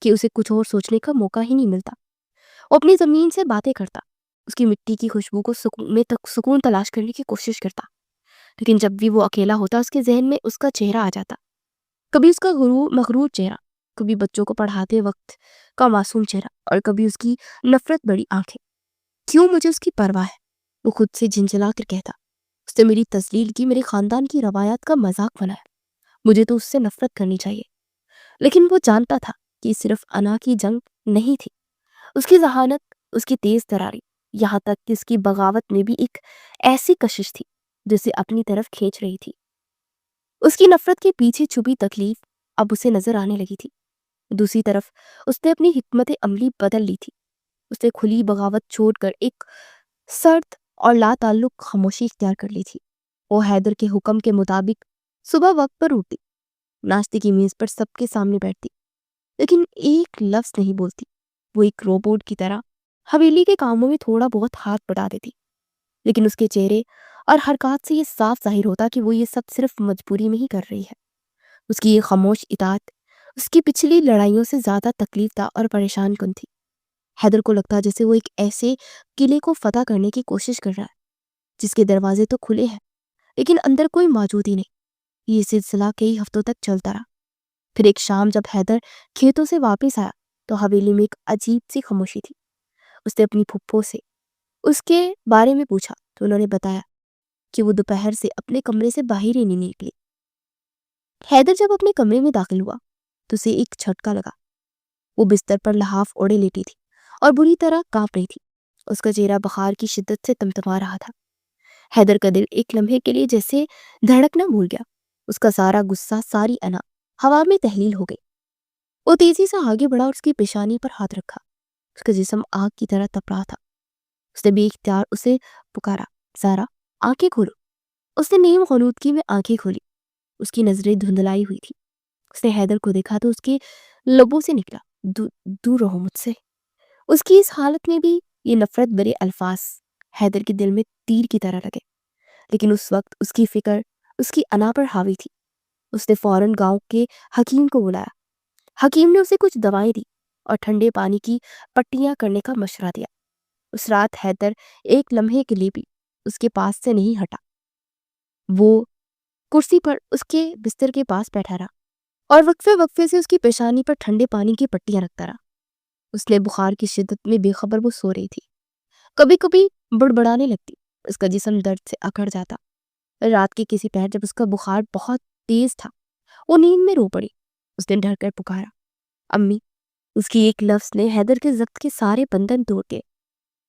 کہ اسے کچھ اور سوچنے کا موقع ہی نہیں ملتا۔ وہ اپنی زمین سے باتیں کرتا، اس کی مٹی کی خوشبو کو سکون تلاش کرنے کی کوشش کرتا، لیکن جب بھی وہ اکیلا ہوتا اس کے ذہن میں اس کا چہرہ آ جاتا، کبھی اس کا مغرور چہرہ، کبھی بچوں کو پڑھاتے وقت کا معصوم چہرہ، اور کبھی اس کی نفرت بڑی آنکھیں۔ کیوں مجھے اس کی پرواہ ہے؟ وہ خود سے جھنجھلا کر کہتا۔ اس نے میری تذلیل کی، میرے خاندان کی روایات کا مذاق بنایا، مجھے تو اس سے نفرت کرنی چاہیے۔ لیکن وہ جانتا تھا کہ صرف انا کی جنگ نہیں تھی، اس کی ذہانت، اس کی تیز تراری، یہاں تک کہ اس کی بغاوت میں بھی ایک ایسی کشش تھی جسے اپنی طرف کھینچ رہی تھی۔ اس کی نفرت کے پیچھے چھپی تکلیف اب اسے نظر آنے لگی تھی۔ دوسری طرف اس نے اپنی حکمت عملی بدل لی تھی۔ اس نے کھلی بغاوت چھوڑ کر ایک سرد اور لا تعلق خاموشی اختیار کر لی تھی۔ وہ حیدر کے حکم کے مطابق صبح وقت پر اٹھتی، ناشتے کی میز پر سب کے سامنے بیٹھتی، لیکن ایک لفظ نہیں بولتی۔ وہ ایک روبوٹ کی طرح حویلی کے کاموں میں تھوڑا بہت ہاتھ بٹا دیتی، لیکن اس کے چہرے اور حرکات سے یہ صاف ظاہر ہوتا کہ وہ یہ سب صرف مجبوری میں ہی کر رہی ہے۔ اس کی یہ خاموش اطاعت اس کی پچھلی لڑائیوں سے زیادہ تکلیف دہ اور پریشان کن تھی۔ حیدر کو لگتا جیسے وہ ایک ایسے قلعے کو فتح کرنے کی کوشش کر رہا ہے جس کے دروازے تو کھلے ہیں لیکن اندر کوئی موجود ہی نہیں۔ یہ سلسلہ کئی ہفتوں تک چلتا رہا۔ پھر ایک شام جب حیدر کھیتوں سے واپس آیا تو حویلی میں ایک عجیب سی خاموشی تھی۔ اس نے اپنی پھپھو سے اس کے بارے میں پوچھا تو انہوں نے بتایا کہ وہ دوپہر سے اپنے کمرے سے باہر ہی نہیں نکلی۔ حیدر جب اپنے کمرے میں داخل ہوا تو اسے ایک جھٹکا لگا۔ وہ بستر پر لحاف اوڑے لیٹی تھی اور بری طرح کانپ رہی تھی۔ اس کا چہرہ بخار کی شدت سے تمتما رہا تھا۔ حیدر کا دل ایک لمحے کے لیے جیسے دھڑکنا بھول گیا۔ اس کا سارا غصہ، ساری انا ہوا میں تحلیل ہو گئی۔ وہ تیزی سے آگے بڑھا اور اس کی پیشانی پر ہاتھ رکھا۔ اس کا جسم آگ کی طرح تپ رہا تھا۔ اس نے بے اختیار اسے پکارا، زارا آنکھیں کھولو۔ اس نے نیم غنودگی میں آنکھیں کھولی۔ اس کی نظریں دھندلائی ہوئی تھی۔ اس نے حیدر کو دیکھا تو اس کے لبوں سے نکلا، دور رہو مجھ سے۔ اس کی اس حالت میں بھی یہ نفرت برے الفاظ حیدر کے دل میں تیر کی طرح لگے، لیکن اس وقت اس کی فکر اس کی انا پر حاوی تھی۔ اس نے فوراً گاؤں کے حکیم کو بلایا۔ حکیم نے اسے کچھ دوائیں دی اور ٹھنڈے پانی کی پٹیاں کرنے کا مشورہ دیا۔ اس رات حیدر ایک لمحے کے لیے بھی اس کے پاس سے نہیں ہٹا۔ وہ کرسی پر اس کے بستر کے پاس بیٹھا رہا اور وقفے وقفے سے اس کی پیشانی پر ٹھنڈے پانی کی پٹیاں رکھتا رہا۔ اس نے بخار کی شدت میں بے خبر وہ سو رہی تھی، کبھی کبھی بڑبڑانے لگتی، اس کا جسم درد سے اکڑ جاتا۔ رات کے کسی پہر جب اس کا بخار بہت تیز تھا، وہ نیند میں رو پڑی۔ اس نے ڈر کر پکارا، امی۔ اس کی ایک لفظ نے حیدر کے ضبط کے سارے بندھن توڑ دیے۔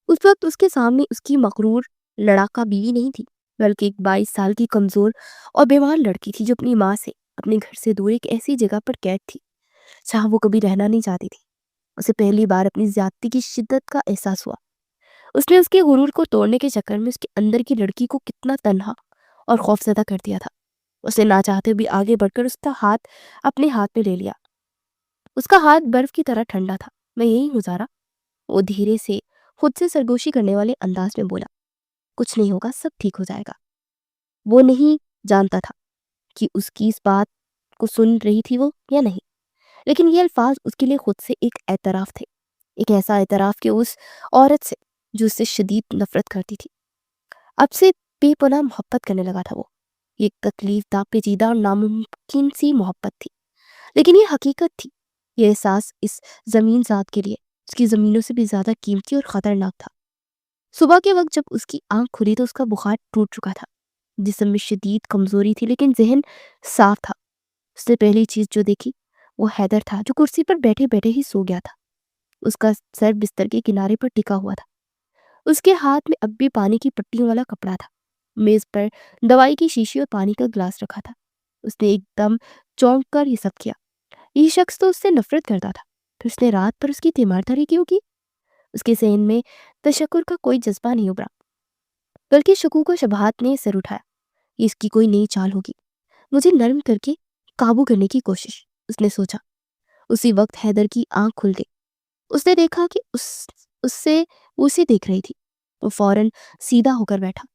اس وقت اس کے سامنے اس کی مغرور لڑاکا بیوی نہیں تھی، بلکہ ایک 22 سال کی کمزور اور بیمار لڑکی تھی جو اپنی ماں سے، اپنے گھر سے دور ایک ایسی جگہ پر قید تھی جہاں وہ کبھی رہنا نہیں چاہتی تھی۔ اسے پہلی بار اپنی زیادتی کی شدت کا احساس ہوا۔ اس نے اس کے غرور کو توڑنے کے چکر میں اس کے اندر کی لڑکی کو کتنا تنہا اور خوفزدہ کر دیا تھا۔ اس نے نہ چاہتے بھی آگے بڑھ کر اس کا ہاتھ اپنے ہاتھ میں لے لیا۔ اس کا ہاتھ برف کی طرح ٹھنڈا تھا۔ میں یہی ہوں زارا، وہ دھیرے سے خود سے سرگوشی کرنے والے انداز میں بولا، کچھ نہیں ہوگا، سب ٹھیک ہو جائے گا۔ وہ نہیں جانتا تھا کہ اس کی اس بات کو سن رہی تھی وہ یا نہیں، لیکن یہ الفاظ اس کے لیے خود سے ایک اعتراف تھے، ایک ایسا اعتراف کہ اس عورت سے جو اس سے شدید نفرت کرتی تھی اب سے بے پناہ محبت کرنے لگا تھا۔ وہ یہ تکلیف دہ، پیچیدہ اور ناممکن سی محبت تھی، لیکن یہ حقیقت تھی۔ یہ احساس اس زمین ذات کے لیے اس کی زمینوں سے بھی زیادہ قیمتی اور خطرناک تھا۔ صبح کے وقت جب اس کی آنکھ کھلی تو اس کا بخار ٹوٹ چکا تھا، جسم میں شدید کمزوری تھی لیکن ذہن صاف تھا۔ اس نے پہلی چیز جو دیکھی وہ حیدر تھا جو کرسی پر بیٹھے بیٹھے ہی سو گیا تھا۔ اس کا سر بستر کے کنارے پر ٹکا ہوا تھا۔ اس کے ہاتھ میں اب بھی پانی کی پٹیوں والا کپڑا تھا۔ میز پر دوائی کی شیشی اور پانی کا گلاس رکھا تھا۔ اس نے ایک دم چونک کر یہ سب کیا۔ یہ شخص تو اس سے نفرت کرتا تھا، پھر اس نے رات پر اس کی تیمارداری کیوں کی؟ اس کے ذہن میں تشکر کا کوئی جذبہ نہیں ابھرا، بلکہ شکوک و شبہات نے سر اٹھایا۔ یہ اس کی کوئی نئی چال ہوگی، مجھے نرم کر کے قابو کرنے کی کوشش، اس نے سوچا۔ اسی وقت حیدر کی آنکھ کھل گئی۔ اس نے دیکھا کہ اسے دیکھ رہی تھی۔ وہ فوراً سیدھا ہو کر بیٹھا۔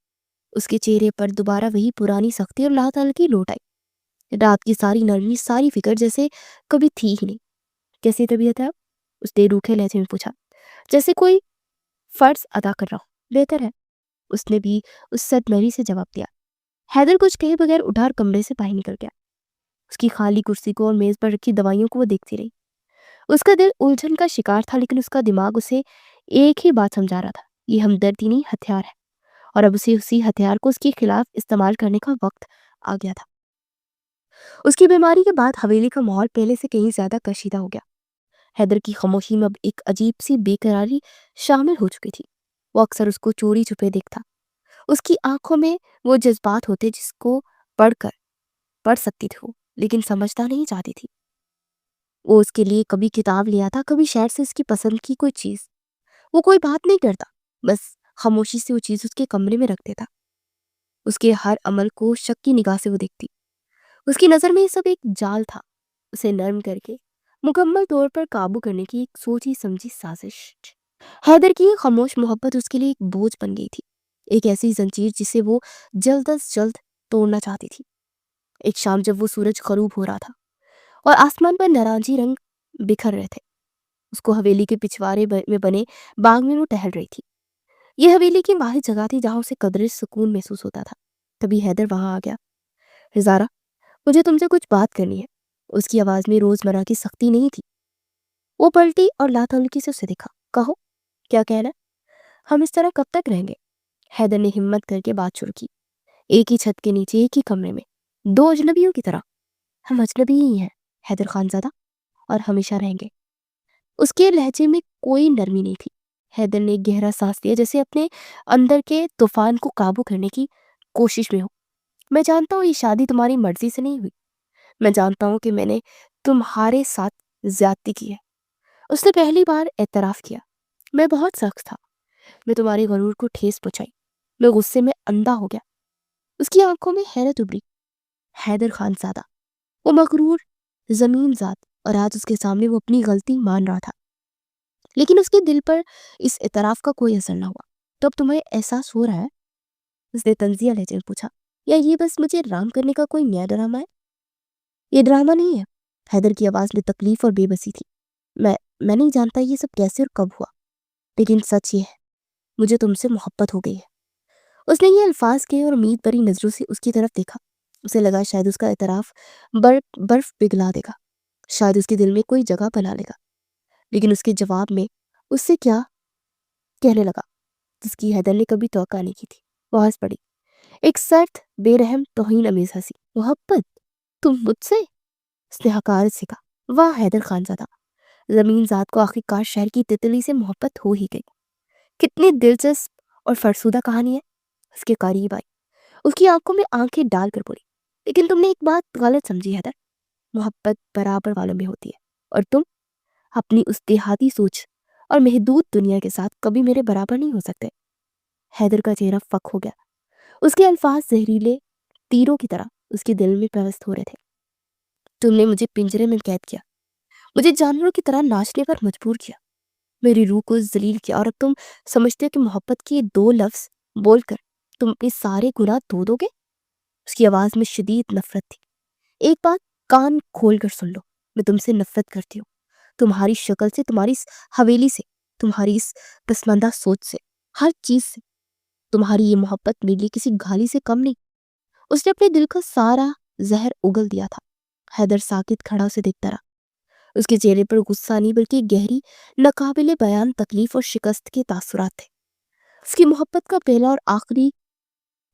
اس کے چہرے پر دوبارہ وہی پرانی سختی اور لا تعلقی لوٹ آئی۔ رات کی ساری نرمی، ساری فکر جیسے کبھی تھی ہی نہیں۔ کیسی طبیعت ہے اب؟ اس نے روکھے لہجے میں پوچھا، جیسے کوئی فرض ادا کر رہا ہو۔ بہتر ہے، اس نے بھی اس صدمری سے جواب دیا۔ حیدر کچھ کہے بغیر اٹھا اور کمرے سے باہر نکل گیا۔ اس کی خالی کرسی کو اور میز پر رکھی دوائیوں کو وہ دیکھتی رہی۔ اس کا دل الجھن کا شکار تھا، لیکن اس کا دماغ اسے ایک ہی بات سمجھا رہا تھا، یہ ہمدردی نہیں، ہتھیار ہے، اور اب اسے اسی ہتھیار کو اس کے خلاف استعمال کرنے کا وقت آ گیا تھا۔ اس کی بیماری کے بعد حویلی کا ماحول پہلے سے کہیں زیادہ کشیدہ ہو گیا۔ حیدر کی خاموشی میں اب ایک عجیب سی بے قراری شامل ہو چکی تھی۔ وہ اکثر اس کو چوری چھپے دیکھتا۔ اس کی آنکھوں میں وہ جذبات ہوتے جس کو پڑھ سکتی تھی وہ، لیکن سمجھتا نہیں چاہتی تھی۔ وہ اس کے لیے کبھی کتاب لے آتا، کبھی شہر سے اس کی پسند کی کوئی چیز۔ وہ کوئی بات نہیں کرتا، بس خاموشی سے وہ چیز اس کے کمرے میں رکھ دیتا۔ اس کے ہر عمل کو شک کی نگاہ سے وہ دیکھتی۔ اس کی نظر میں یہ سب ایک جال تھا، اسے نرم کر کے مکمل طور پر قابو کرنے کی ایک سوچی سمجھی سازش۔ حیدر کی خاموش محبت اس کے لیے ایک بوجھ بن گئی تھی، ایک ایسی زنجیر جسے وہ جلد از جلد توڑنا چاہتی تھی۔ ایک شام جب وہ سورج غروب ہو رہا تھا اور آسمان پر نارنجی رنگ بکھر رہے تھے، اس کو حویلی کے پچھواڑے میں بنے باغ میں وہ ٹہل رہی تھی۔ یہ حویلی کی واحد جگہ تھی جہاں اسے قدرے سکون محسوس ہوتا تھا۔ تبھی حیدر وہاں آ گیا۔ ہزارہ، مجھے تم سے کچھ بات کرنی ہے۔ اس کی آواز میں روزمرہ کی سختی نہیں تھی۔ وہ پلٹی اور لاتعلقی سے اسے دیکھا۔ کہو، کیا کہنا ہے؟ ہم اس طرح کب تک رہیں گے؟ حیدر نے ہمت کر کے بات شروع کی۔ ایک ہی چھت کے نیچے، ایک ہی کمرے میں، دو اجنبیوں کی طرح۔ ہم اجنبی ہی ہیں حیدر خان زادہ، اور ہمیشہ رہیں گے۔ اس کے لہجے میں کوئی نرمی نہیں تھی۔ حیدر نے ایک گہرا سانس لیا، جیسے اپنے اندر کے طوفان کو قابو کرنے کی کوشش میں ہو۔ میں جانتا ہوں یہ شادی تمہاری مرضی سے نہیں ہوئی۔ میں جانتا ہوں کہ میں نے تمہارے ساتھ زیادتی کی ہے۔ اس نے پہلی بار اعتراف کیا۔ میں بہت سخت تھا، میں تمہارے غرور کو ٹھیس پہنچائی، میں غصے میں اندھا ہو گیا۔ اس کی آنکھوں میں حیرت ابھری۔ حیدر خان زادہ، وہ مغرور زمین ذات، اور آج اس کے سامنے وہ اپنی غلطی مان رہا تھا، لیکن اس کے دل پر اس اعتراف کا کوئی اثر نہ ہوا۔ تو اب تمہیں احساس ہو رہا ہے؟ اس نے طنزیہ لہجے میں پوچھا، یا یہ بس مجھے رام کرنے کا کوئی نیا ڈرامہ ہے؟ یہ ڈرامہ نہیں ہے۔ حیدر کی آواز میں تکلیف اور بے بسی تھی۔ میں نہیں جانتا یہ سب کیسے اور کب ہوا، لیکن سچ یہ ہے، مجھے تم سے محبت ہو گئی ہے۔ اس نے یہ الفاظ کہے اور امید بھری نظروں سے اس کی طرف دیکھا۔ اسے لگا شاید اس کا اعتراف برف پگھلا دے گا، شاید اس کے دل میں کوئی جگہ بنا لے گا، لیکن اس کے جواب میں اس سے کیا کہنے لگا جس کی حیدر نے کبھی توقع نہیں کی تھی۔ وہ ہنس پڑی، ایک سخت بے رحم توہین امیز ہنسی۔ محبت؟ تم مجھ سے؟ اس نے حقارت سے کہا۔ واہ حیدر خان زادہ، زمین ذات کو آخر کار شہر کی تتلی سے محبت ہو ہی گئی۔ کتنی دلچسپ اور فرسودہ کہانی ہے۔ اس کے قریب آئی، اس کی آنکھوں میں آنکھیں ڈال کر بولی، لیکن تم نے ایک بات غلط سمجھی حیدر، محبت برابر والوں میں ہوتی ہے، اور تم اپنی اس دیہاتی سوچ اور محدود دنیا کے ساتھ کبھی میرے برابر نہیں ہو سکتے۔ حیدر کا چہرہ فک ہو گیا۔ اس کے الفاظ زہریلے تیروں کی طرح اس کے دل میں پیوست ہو رہے تھے۔ تم نے مجھے پنجرے میں قید کیا، مجھے جانوروں کی طرح ناچنے پر مجبور کیا، میری روح کو ذلیل کیا، اور اب تم سمجھتے ہو کہ محبت کے دو لفظ بول کر تم اپنے سارے گناہ دھو دو گے؟ اس کی آواز میں شدید نفرت تھی۔ ایک بات کان کھول کر سن لو، میں تم سے نفرت کرتی ہوں، تمہاری شکل سے، تمہاری اس حویلی سے، تمہاری اس پسماندہ سوچ سے، ہر چیز سے۔ تمہاری یہ محبت میرے لیے کسی گالی سے کم نہیں۔ اس نے اپنے دل کا سارا زہر اگل دیا تھا۔ حیدر ساکت کھڑا اسے دیکھتا رہا۔ اس کے چہرے پر غصہ نہیں بلکہ گہری ناقابل بیان تکلیف اور شکست کے تاثرات تھے۔ اس کی محبت کا پہلا اور آخری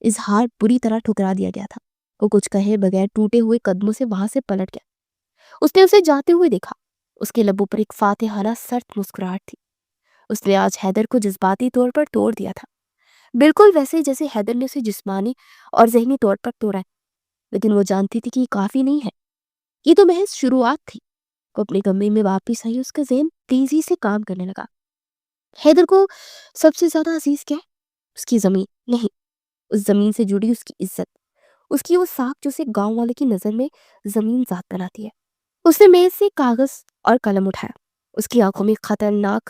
اظہار بری طرح ٹھکرا دیا گیا تھا۔ وہ کچھ کہے بغیر ٹوٹے ہوئے قدموں سے وہاں سے پلٹ گیا۔ اس نے اسے جاتے ہوئے دیکھا۔ اس کے لبوں پر ایک فاتحانہ سرد مسکراہٹ تھی۔ اس نے آج حیدر کو جذباتی طور پر توڑ دیا تھا، بالکل ویسے جیسے حیدر نے اسے جسمانی اور ذہنی طور پر توڑا ہے۔ لیکن وہ جانتی تھی کہ یہ کافی نہیں ہے، یہ تو محض شروعات تھی۔ وہ اپنے کمرے میں واپس آئی، اس کا ذہن تیزی سے کام کرنے لگا۔ حیدر کو سب سے زیادہ عزیز کیا ہے؟ اس کی زمین نہیں، اس زمین سے جڑی اس کی عزت، اس کی وہ ساکھ جو اسے گاؤں والے کی نظر میں زمین ذات بناتی ہے۔ اس نے میز سے کاغذ اور قلم اٹھایا۔ اس کی آنکھوں میں خطرناک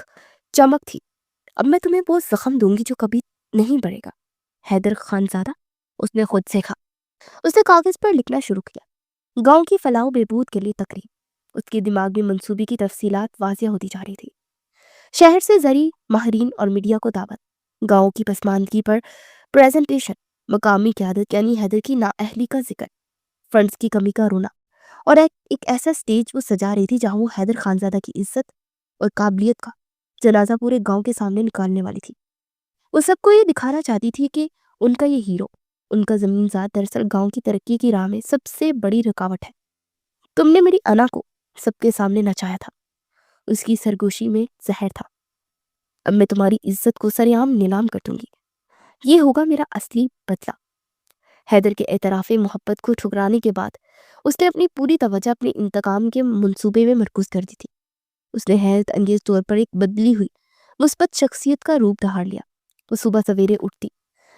چمک تھی۔ اب میں تمہیں وہ زخم دوں گی جو کبھی نہیں بڑھے گا حیدر خان زادہ، اس نے خود سے کہا۔ اس نے کاغذ پر لکھنا شروع کیا، گاؤں کی فلاح و بہبود کے لیے تقریب۔ اس کے دماغ میں منصوبے کی تفصیلات واضح ہوتی جا رہی تھی۔ شہر سے زرعی ماہرین اور میڈیا کو دعوت، گاؤں کی پسماندگی پر پریزنٹیشن، مقامی قیادت یعنی حیدر کی نااہلی کا ذکر، فنڈز کی کمی کا رونا، اور ایک ایسا سٹیج وہ سجا رہی تھی جہاں وہ حیدر خان زادہ کی عزت اور قابلیت کا جنازہ پورے گاؤں کے سامنے نکالنے والی تھی۔ وہ سب کو یہ دکھانا چاہتی تھی کہ ان کا یہ ہیرو، ان کا زمین ذات دراصل گاؤں کی ترقی کی راہ میں سب سے بڑی رکاوٹ ہے۔ تم نے میری انا کو سب کے سامنے نچایا تھا، اس کی سرگوشی میں زہر تھا۔ اب میں تمہاری عزت کو سرعام نیلام کر دوں گی، یہ ہوگا میرا اصلی بدلہ۔ حیدر کے اعتراف محبت کو ٹھکرانے کے بعد اس نے اپنی پوری توجہ اپنے انتقام کے منصوبے میں مرکوز کر دی تھی۔ اس نے حیرت انگیز طور پر ایک بدلی ہوئی مثبت شخصیت کا روپ دھار لیا۔ وہ صبح سویرے اٹھتی،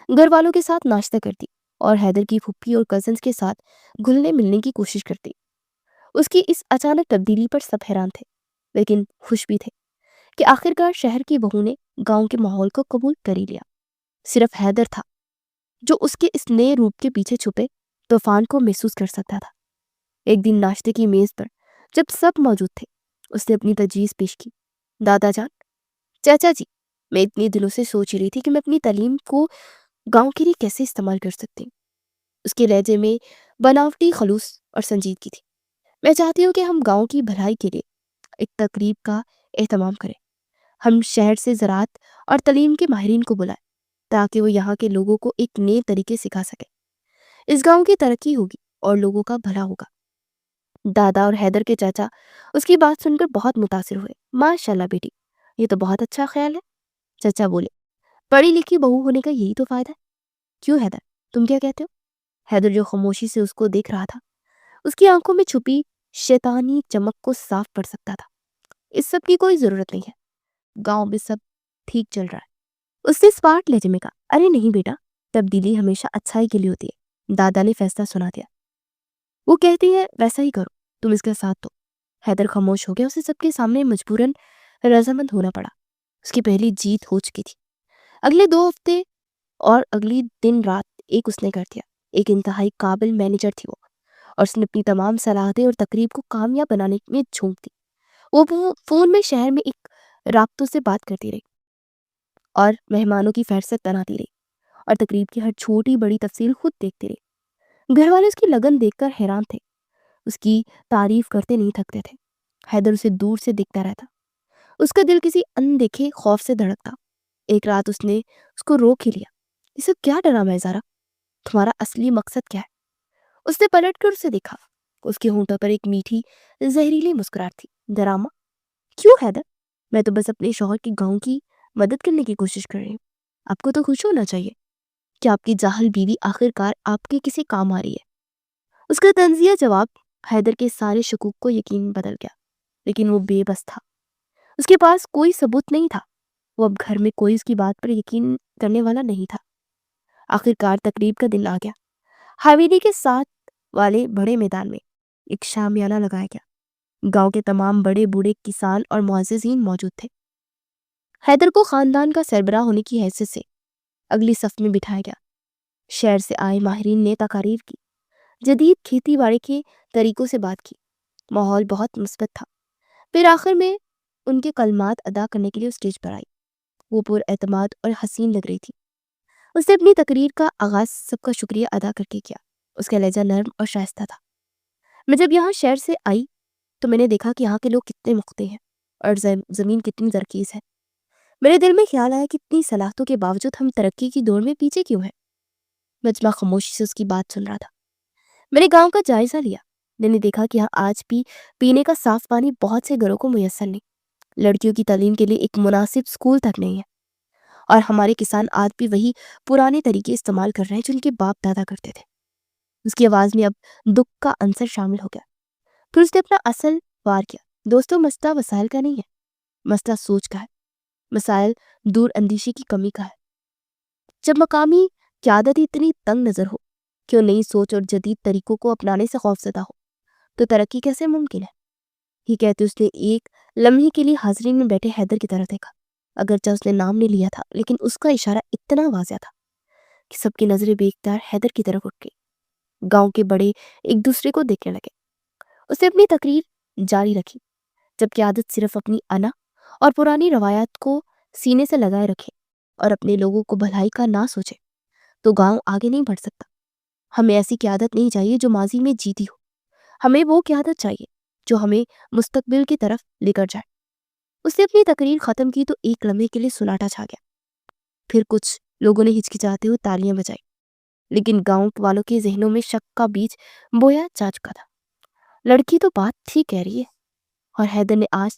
گھر والوں کے ساتھ ناشتہ کرتی اور حیدر کی پھپھی اور کزنز کے ساتھ گھلنے ملنے کی کوشش کرتی۔ اس کی اس اچانک تبدیلی پر سب حیران تھے، لیکن خوش بھی تھے کہ آخرکار شہر کی بہو نے گاؤں کے ماحول کو قبول کر ہی لیا۔ صرف حیدر تھا جو اس کے اس نئے روپ کے پیچھے چھپے طوفان کو محسوس کر سکتا تھا۔ ایک دن ناشتے کی میز پر جب سب موجود تھے، اس نے اپنی تجویز پیش کی۔ دادا جان، چاچا جی، میں اتنی دنوں سے سوچ رہی تھی کہ میں اپنی تعلیم کو گاؤں کے لیے کیسے استعمال کر سکتی ہوں۔ اس کے لہجے میں بناوٹی خلوص اور سنجیدگی تھی۔ میں چاہتی ہوں کہ ہم گاؤں کی بھلائی کے لیے ایک تقریب کا اہتمام کریں۔ ہم شہر سے زراعت اور تعلیم کے ماہرین کو بلائیں تاکہ وہ یہاں کے لوگوں کو ایک نئے طریقے سکھا سکیں۔ اس گاؤں کی ترقی ہوگی اور لوگوں کا بھلا ہوگا۔ دادا اور حیدر کے چاچا اس کی بات سن کر بہت متاثر ہوئے۔ ماشاءاللہ بیٹی، یہ تو بہت اچھا خیال ہے۔ چچا بولے، پڑھی لکھی بہو ہونے کا یہی تو فائدہ ہے۔ کیوں حیدر، تم کیا کہتے ہو؟ حیدر جو خاموشی سے اس کو دیکھ رہا تھا، اس کی آنکھوں میں چھپی شیطانی چمک کو صاف پڑ سکتا تھا۔ اس سب کی کوئی ضرورت نہیں ہے، گاؤں میں سب ٹھیک چل رہا ہے۔ اس نے اسپارٹ لہجے میں کہا، ارے نہیں بیٹا، تبدیلی ہمیشہ اچھائی کے لیے ہوتی ہے۔ دادا نے فیصلہ سنا دیا۔ وہ کہتی ہے ویسا ہی کرو، تم اس کا ساتھ دو۔ حیدر خاموش ہو گیا۔ اسے سب کے سامنے مجبوراً رضامند ہونا پڑا۔ اس کی پہلی جیت ہو چکی تھی۔ اگلے 2 ہفتے اور اگلی دن رات ایک اس نے کر دیا۔ ایک انتہائی قابل مینیجر تھی وہ، اور اس نے اپنی تمام صلاحیتیں اور تقریب کو کامیاب بنانے میں جھونک دی۔ وہ فون میں شہر میں ایک رابطوں سے بات کرتی رہی اور مہمانوں کی فہرست بناتی رہی اور تقریب کی ہر چھوٹی بڑی تفصیل خود دیکھتی رہی۔ گھر والے اس کی لگن دیکھ کر حیران تھے، اس کی تعریف کرتے نہیں تھکتے تھے۔ حیدر اسے دور سے دیکھتا رہتا، اس کا دل کسی اندیکھے خوف سے دھڑکتا۔ ایک رات اس نے اس کو روک ہی لیا۔ یہ سب کیا ڈرامہ ہے زارا؟ تمہارا اصلی مقصد کیا ہے؟ اس نے پلٹ کر اسے دیکھا۔ اس کے ہونٹوں پر ایک میٹھی زہریلی مسکراہٹ تھی۔ ڈرامہ؟ کیوں حیدر؟ میں تو بس اپنے شوہر کی گاؤں کی مدد کرنے کی کوشش کر رہی ہوں۔ آپ کو تو خوش ہونا چاہیے کہ آپ کی جاہل بیوی آخرکار آپ کے کسی کام آ رہی ہے۔ اس کا طنزیہ جواب حیدر کے سارے شکوک کو یقین بدل گیا، لیکن وہ بے بس تھا۔ اس کے پاس کوئی ثبوت نہیں تھا۔ وہ اب گھر میں کوئی اس کی بات پر یقین کرنے والا نہیں تھا۔ آخرکار تقریب کا دن آ گیا۔ حویلی کے ساتھ والے بڑے میدان میں ایک شامیانہ لگایا گیا۔ گاؤں کے تمام بڑے بوڑھے کسان اور معززین موجود تھے۔ حیدر کو خاندان کا سربراہ ہونے کی حیثیت سے اگلی صف میں بٹھایا گیا۔ شہر سے آئے ماہرین نے تقاریر کی، جدید کھیتی باڑی کے طریقوں سے بات کی۔ ماحول بہت مثبت تھا۔ پھر آخر میں ان کے کلمات ادا کرنے کے لیے اسٹیج پر آئی۔ وہ پر اعتماد اور حسین لگ رہی تھی۔ اس نے اپنی تقریر کا آغاز سب کا شکریہ ادا کر کے کیا۔ اس کا لہجہ نرم اور شائستہ تھا۔ میں جب یہاں شہر سے آئی تو میں نے دیکھا کہ یہاں کے لوگ کتنے مختے ہیں اور زمین کتنی زرخیز ہے۔ میرے دل میں خیال آیا کہ اتنی صلاحیتوں کے باوجود ہم ترقی کی دوڑ میں پیچھے کیوں ہیں۔ مجمع خاموشی سے اس کی بات سن رہا تھا۔ میں نے گاؤں کا جائزہ لیا۔ میں نے دیکھا کہ یہاں آج بھی پینے کا صاف پانی بہت سے گھروں کو میسر نہیں، لڑکیوں کی تعلیم کے لیے ایک مناسب اسکول تک نہیں ہے، اور ہمارے کسان آج بھی وہی پرانے طریقے استعمال کر رہے ہیں جو ان کے باپ دادا کرتے تھے۔ اس کی آواز میں اب دکھ کا عنصر شامل ہو گیا۔ پھر اس نے اپنا اصل وار کیا۔ دوستوں، مسئلہ وسائل کا نہیں ہے، مسئلہ سوچ کا ہے۔ مسائل دور اندیشی کی کمی کا ہے۔ جب مقامی قیادت اتنی تنگ نظر ہو کہ وہ نئی سوچ اور جدید طریقوں کو اپنانے سے خوفزدہ ہو تو ترقی کیسے ممکن ہے؟ یہ کہتے اس نے ایک لمحے کے لیے حاضرین میں بیٹھے حیدر کی طرف دیکھا۔ اگرچہ اس نے نام نہیں لیا تھا، لیکن اس کا اشارہ اتنا واضح تھا کہ سب کی نظریں بے اختیار حیدر کی طرف اٹھ گئی۔ گاؤں کے بڑے ایک دوسرے کو دیکھنے لگے۔ اس نے اپنی تقریر جاری رکھی۔ جب قیادت صرف اپنی انا اور پرانی روایات کو سینے سے لگائے رکھے اور اپنے لوگوں کو بھلائی کا نہ سوچے تو گاؤں آگے نہیں بڑھ سکتا۔ ہمیں ایسی قیادت نہیں چاہیے جو ماضی میں جیتی ہو، ہمیں وہ قیادت چاہیے جو ہمیں مستقبل کی طرف لے کر جائے۔ اس نے اپنی تقریر ختم کی تو ایک لمحے کے لیے سناٹا چھا گیا۔ پھر کچھ لوگوں نے ہچکچاتے ہوئے تالیاں بجائی، لیکن گاؤں والوں کے ذہنوں میں شک کا بیج بویا جا چکا تھا۔ لڑکی تو بات ٹھیک کہہ رہی ہے، اور حیدر نے آج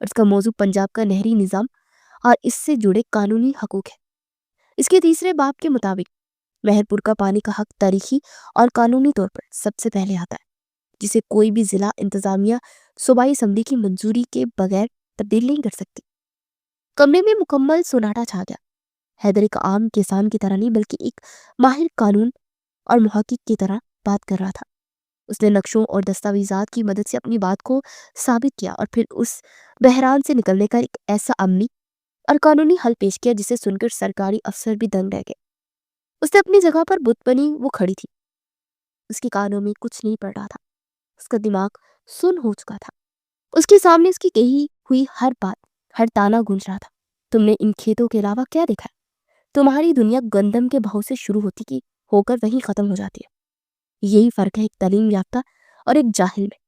اور اس کا موضوع پنجاب کا نہری نظام اور اس سے جڑے قانونی حقوق ہے۔ اس کے تیسرے باب کے مطابق مہرپور کا پانی کا حق تاریخی اور قانونی طور پر سب سے پہلے آتا ہے، جسے کوئی بھی ضلع انتظامیہ صوبائی اسمبلی کی منظوری کے بغیر تبدیل نہیں کر سکتی۔ کمرے میں مکمل سناٹا چھا گیا۔ حیدر ایک عام کسان کی طرح نہیں بلکہ ایک ماہر قانون اور محقق کی طرح بات کر رہا تھا۔ اس نے نقشوں اور دستاویزات کی مدد سے اپنی بات کو ثابت کیا اور پھر اس بحران سے نکلنے کا ایک ایسا عملی اور قانونی حل پیش کیا جسے سن کر سرکاری افسر بھی دنگ رہ گئے۔ اس نے اپنی جگہ پر بت بنی وہ کھڑی تھی۔ اس کے کانوں میں کچھ نہیں پڑ رہا تھا، اس کا دماغ سن ہو چکا تھا۔ اس کے سامنے اس کی کہی ہوئی ہر بات، ہر تانا گونج رہا تھا۔ تم نے ان کھیتوں کے علاوہ کیا دیکھا ہے؟ تمہاری دنیا گندم کے بہو سے شروع ہوتی کی ہو کر وہیں ختم ہو جاتی ہے۔ یہی فرق ہے ایک تعلیم یافتہ اور ایک جاہل میں۔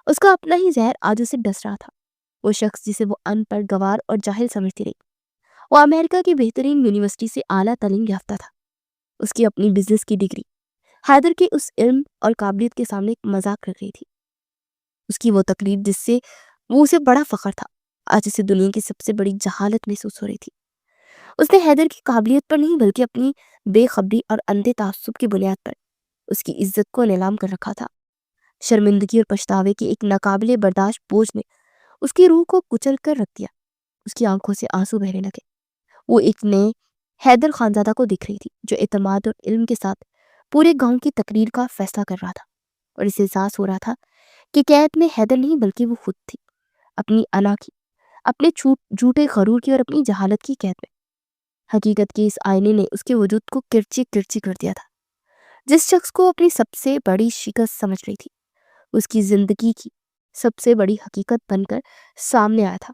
اس کا اپنا ہی زہر آج اسے ڈس رہا تھا۔ وہ شخص جسے وہ ان پڑھ، گوار اور جاہل سمجھتی رہی، وہ امریکہ کی بہترین یونیورسٹی سے اعلیٰ تعلیم یافتہ تھا۔ اس کی اپنی بزنس کی ڈگری حیدر کے اس علم اور قابلیت کے سامنے ایک مذاق کر رہی تھی۔ اس کی وہ تقریر جس سے وہ اسے بڑا فخر تھا، آج اسے دنیا کی سب سے بڑی جہالت محسوس ہو رہی تھی۔ اس نے حیدر کی قابلیت پر نہیں بلکہ اپنی بے خبری اور اندھے تعصب کی بنیاد پر اس کی عزت کو نیلام کر رکھا تھا۔ شرمندگی اور پچھتاوے کی ایک ناقابل برداشت بوجھ نے اس کی روح کو کچل کر رکھ دیا۔ اس کی آنکھوں سے آنسو بہنے لگے۔ وہ ایک نئے حیدر خانزادہ کو دکھ رہی تھی جو اعتماد اور علم کے ساتھ پورے گاؤں کی تقریر کا فیصلہ کر رہا تھا، اور اسے احساس ہو رہا تھا کہ قید میں حیدر نہیں بلکہ وہ خود تھی، اپنی انا کی، اپنے جھوٹے غرور کی اور اپنی جہالت کی قید میں۔ حقیقت کے اس آئینے نے اس کے وجود کو کرچی کرچی کر دیا تھا۔ جس شخص کو اپنی سب سے بڑی شکست سمجھ رہی تھی، اس کی زندگی کی سب سے بڑی حقیقت بن کر سامنے آیا تھا۔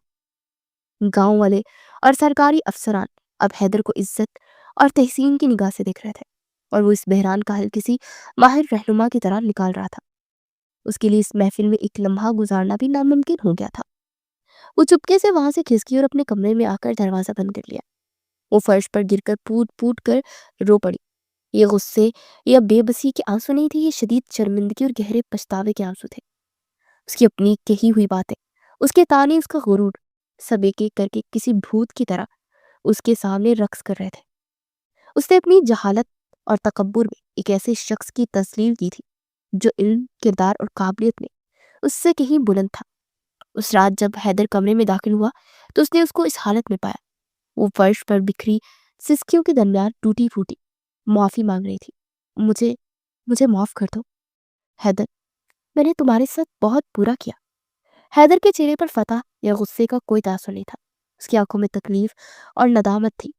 گاؤں والے اور سرکاری افسران اب حیدر کو عزت اور تحسین کی نگاہ سے دیکھ رہے تھے، اور وہ اس بحران کا حل کسی ماہر رہنما کی طرح نکال رہا تھا۔ اس کے لیے اس محفل میں ایک لمحہ گزارنا بھی ناممکن ہو گیا تھا۔ وہ چپکے سے وہاں سے کھسکی اور اپنے کمرے میں آ کر دروازہ بند کر لیا۔ وہ فرش پر گر کر پوٹ پوٹ کر رو پڑی۔ یہ غصے یا بے بسی کے آنسو نہیں تھے، یہ شدید شرمندگی اور گہرے پچھتاوے کے آنسو تھے۔ اس کی اپنی کہی ہوئی باتیں، اس کے تانے، اس کا غرور، سب ایک ایک کر کے کسی بھوت کی طرح اس کے سامنے رقص کر رہے تھے۔ اس نے اپنی جہالت اور تکبر میں ایک ایسے شخص کی تسلیل کی تھی جو علم، کردار اور قابلیت میں اس سے کہیں بلند تھا۔ اس رات جب حیدر کمرے میں داخل ہوا تو اس نے اس کو اس حالت میں پایا۔ وہ فرش پر بکھری سسکیوں کے درمیان ٹوٹی پھوٹی معافی مانگ رہی تھی۔ مجھے معاف کر دو حیدر، میں نے تمہارے ساتھ بہت برا کیا۔ حیدر کے چہرے پر فتح یا غصے کا کوئی تاثر نہیں تھا، اس کی آنکھوں میں تکلیف اور ندامت تھی۔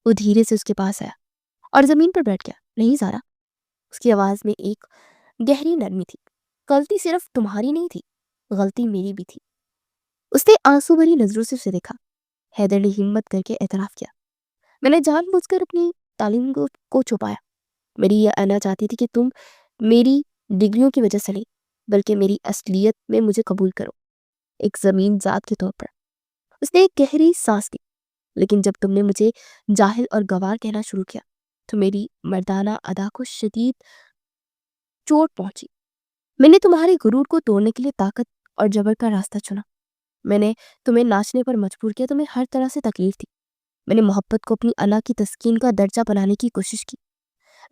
وہ دھیرے سے اس کے پاس آیا اور زمین پر بیٹھ گیا۔ نہیں زارا، اس کی آواز میں ایک گہری نرمی تھی، غلطی صرف تمہاری نہیں تھی، غلطی میری بھی تھی۔ اس نے آنسو بھری نظروں سے اسے دیکھا۔ حیدر نے ہمت کر کے اعتراف کیا، میں نے جان بوجھ کر اپنی تعلیم کو چھپایا۔ میری یہ انا چاہتی تھی کہ تم میری ڈگریوں کی وجہ سے نہیں بلکہ میری اصلیت میں مجھے قبول کرو، ایک زمین ذات کے طور پر۔ اس نے ایک گہری سانس لی، لیکن جب تم نے مجھے جاہل اور گوار کہنا شروع کیا تو میری مردانہ ادا کو شدید چوٹ پہنچی۔ میں نے تمہارے غرور کو توڑنے کے لیے طاقت اور جبر کا راستہ چنا۔ میں نے تمہیں ناچنے پر مجبور کیا، تمہیں ہر طرح سے تکلیف دی۔ میں نے محبت کو اپنی انا کی تسکین کا درجہ بنانے کی کوشش کی۔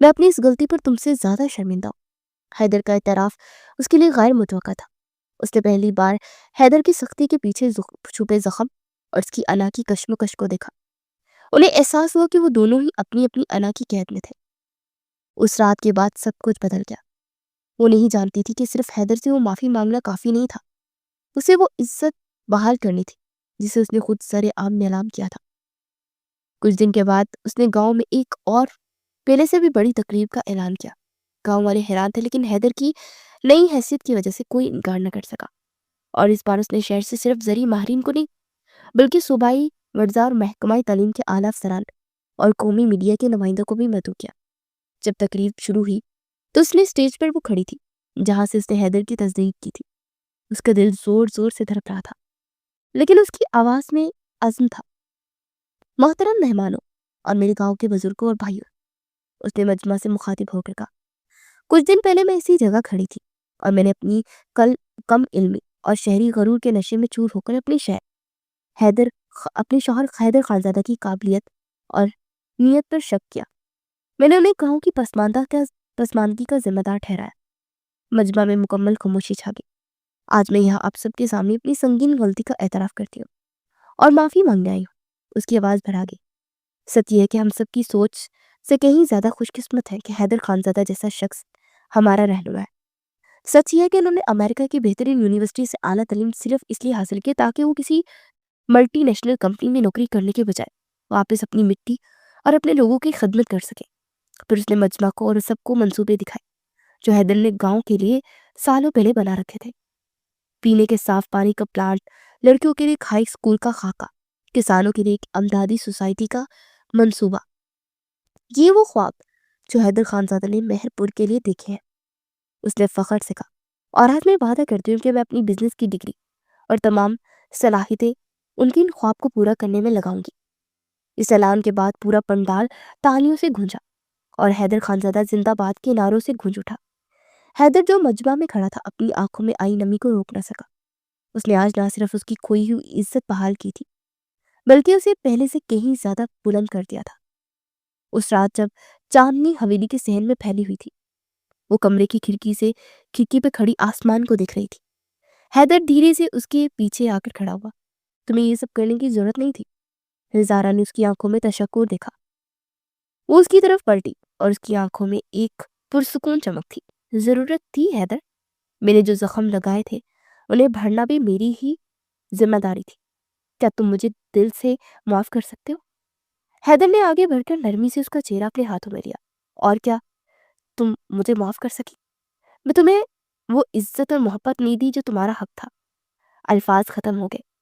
میں اپنی اس غلطی پر تم سے زیادہ شرمندہ ہوں۔ حیدر کا اعتراف اس کے لیے غیر متوقع تھا۔ اس نے پہلی بار حیدر کی سختی کے پیچھے چھپے زخم اور اس کی انا کی کشمکش کو دیکھا۔ انہیں احساس ہوا کہ وہ دونوں ہی اپنی اپنی انا کی قید میں تھے۔ اس رات کے بعد سب کچھ بدل گیا۔ وہ نہیں جانتی تھی کہ صرف حیدر سے وہ معافی مانگنا کافی نہیں تھا، اسے وہ عزت بحال کرنی تھی جسے اس نے خود سر عام نیلام کیا تھا۔ کچھ دن کے بعد اس نے گاؤں میں ایک اور پہلے سے بھی بڑی تقریب کا اعلان کیا۔ گاؤں والے حیران تھے، لیکن حیدر کی نئی حیثیت کی وجہ سے کوئی انکار نہ کر سکا، اور اس بار اس نے شہر سے صرف زرعی ماہرین کو نہیں بلکہ صوبائی ورثہ اور محکمہ تعلیم کے اعلیٰ افسران اور قومی میڈیا کے نمائندوں کو بھی مدعو کیا۔ جب تقریب شروع ہوئی تو اس نے اسٹیج پر وہ کھڑی تھی جہاں سے اس نے حیدر کی تصدیق کی تھی۔ اس کا دل زور زور سے دھڑک رہا تھا، لیکن اس کی آواز میں عزم تھا۔ محترم مہمانوں اور میرے گاؤں کے بزرگوں اور بھائیوں، اس نے مجمع سے مخاطب ہو کر کہا، کچھ دن پہلے میں اسی جگہ کھڑی تھی اور میں نے اپنی کم علمی اور شہری غرور کے نشے میں چور ہو کر اپنے شوہر حیدر خانزادہ کی قابلیت اور نیت پر شک کیا۔ میں نے انہیں کہوں کہ پسماندگی کا ذمہ دار ٹھہرایا۔ مجمع میں مکمل خاموشی چھا گئی۔ آج میں یہاں آپ سب کے سامنے اپنی سنگین غلطی کا اعتراف کرتی ہوں اور معافی مانگنے آئی ہوں۔ اس کی آواز بھر آ گئی۔ سچ یہ ہے کہ ہم سب کی سوچ سے کہیں زیادہ خوش قسمت ہے کہ حیدر خانزادہ جیسا شخص ہمارا رہنما ہے۔ سچ یہ ہے کہ انہوں نے امریکہ کی بہترین یونیورسٹی سے اعلیٰ تعلیم صرف اس لیے حاصل کی تاکہ وہ کسی ملٹی نیشنل کمپنی میں نوکری کرنے کے بجائے واپس اپنی مٹی اور اپنے لوگوں کی خدمت کر سکے۔ پھر اس نے مجمع کو اور سب کو منصوبے دکھائے جو حیدر نے گاؤں کے لیے سالوں پہلے بنا رکھے تھے۔ پینے کے صاف پانی کا پلانٹ، لڑکیوں کے لیے ایک ہائی اسکول کا خاکہ، کسانوں کے لیے ایک امدادی سوسائٹی کا منصوبہ۔ یہ وہ خواب جو حیدر خانزادہ نے مہر پور کے لیے دیکھے ہیں۔ اس نے فخر سے کہا، اور آج میں وعدہ کرتی ہوں کہ میں اپنی بزنس کی ڈگری اور تمام صلاحیتیں ان کی ان خواب کو پورا کرنے میں لگاؤں گی۔ اس اعلان کے بعد پورا پنڈال تالیوں سے گونجا اور حیدر خانزادہ زندہ باد کے نعروں سے گونج اٹھا۔ حیدر جو مجمع میں کھڑا تھا اپنی آنکھوں میں آئی نمی کو روک نہ سکا۔ اس نے آج نہ صرف اس کی کھوئی ہوئی عزت بحال کی تھی بلکہ اسے پہلے سے کہیں زیادہ بلند کر دیا تھا۔ اس رات جب چاندنی حویلی کے صحن میں پھیلی ہوئی تھی، وہ کمرے کی کھڑکی پہ کھڑی آسمان کو دیکھ رہی تھی۔ حیدر دھیرے سے اس کے پیچھے آ کر کھڑا ہوا۔ تمہیں یہ سب کرنے کی ضرورت نہیں تھی۔ رزارہ نے اس کی آنکھوں میں تشکر دیکھا۔ وہ اس کی طرف پلٹی اور اس کی آنکھوں میں ایک پرسکون چمک تھی۔ ضرورت تھی حیدر، میں نے جو زخم لگائے تھے انہیں بھرنا بھی میری ہی ذمہ داری تھی۔ کیا تم مجھے دل سے معاف کر سکتے ہو؟ حیدر نے آگے بڑھ کر نرمی سے اس کا چہرہ اپنے ہاتھوں میں لیا۔ اور کیا تم مجھے معاف کر سکی؟ میں تمہیں وہ عزت اور محبت نہیں دی جو تمہارا حق تھا۔ الفاظ ختم ہو گئے۔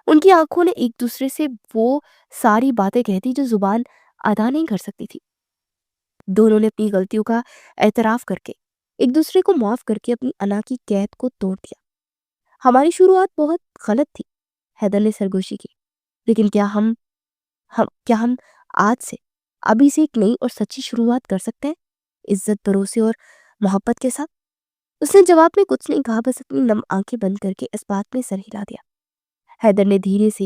ان کی آنکھوں نے ایک دوسرے سے وہ ساری باتیں کہہ دی جو زبان ادا نہیں کر سکتی تھی۔ دونوں نے اپنی غلطیوں کا اعتراف کر کے ایک دوسرے کو معاف کر کے اپنی انا کی قید کو توڑ دیا۔ ہماری شروعات بہت غلط تھی، حیدر نے سرگوشی کی، لیکن کیا ہم آج سے ابھی سے ایک نئی اور سچی شروعات کر سکتے ہیں، عزت، بھروسے اور محبت کے ساتھ؟ اس نے جواب میں کچھ نہیں کہا، بس اپنی نم آنکھیں بند کر کے اس بات میں سر ہلا دیا۔ حیدر نے دھیرے سے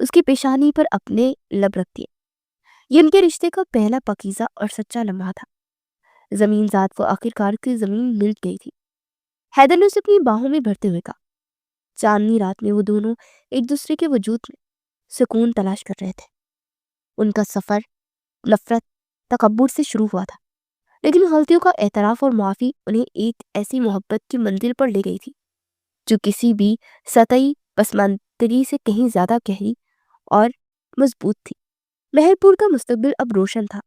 اس کی پیشانی پر اپنے لب رکھ دیے۔ یہ ان کے رشتے کا پہلا پاکیزہ اور سچا لمحہ تھا۔ زمین ذات کو آخرکار کی زمین مل گئی تھی۔ حیدر نے اسے اپنی باہوں میں بھرتے ہوئے کہا۔ چاندنی رات میں وہ دونوں ایک دوسرے کے وجود میں سکون تلاش کر رہے تھے۔ ان کا سفر نفرت، تکبر سے شروع ہوا تھا، لیکن غلطیوں کا اعتراف اور معافی انہیں ایک ایسی محبت کی منزل پر لے گئی تھی جو کسی بھی سطحی پسماندگی سے کہیں زیادہ گہری اور مضبوط تھی۔ مہر پور کا مستقبل اب روشن تھا،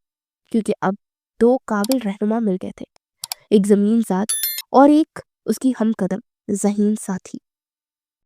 کیونکہ اب دو قابل رہنما مل گئے تھے، ایک زمین ذات اور ایک اس کی ہم قدم ذہین ساتھی۔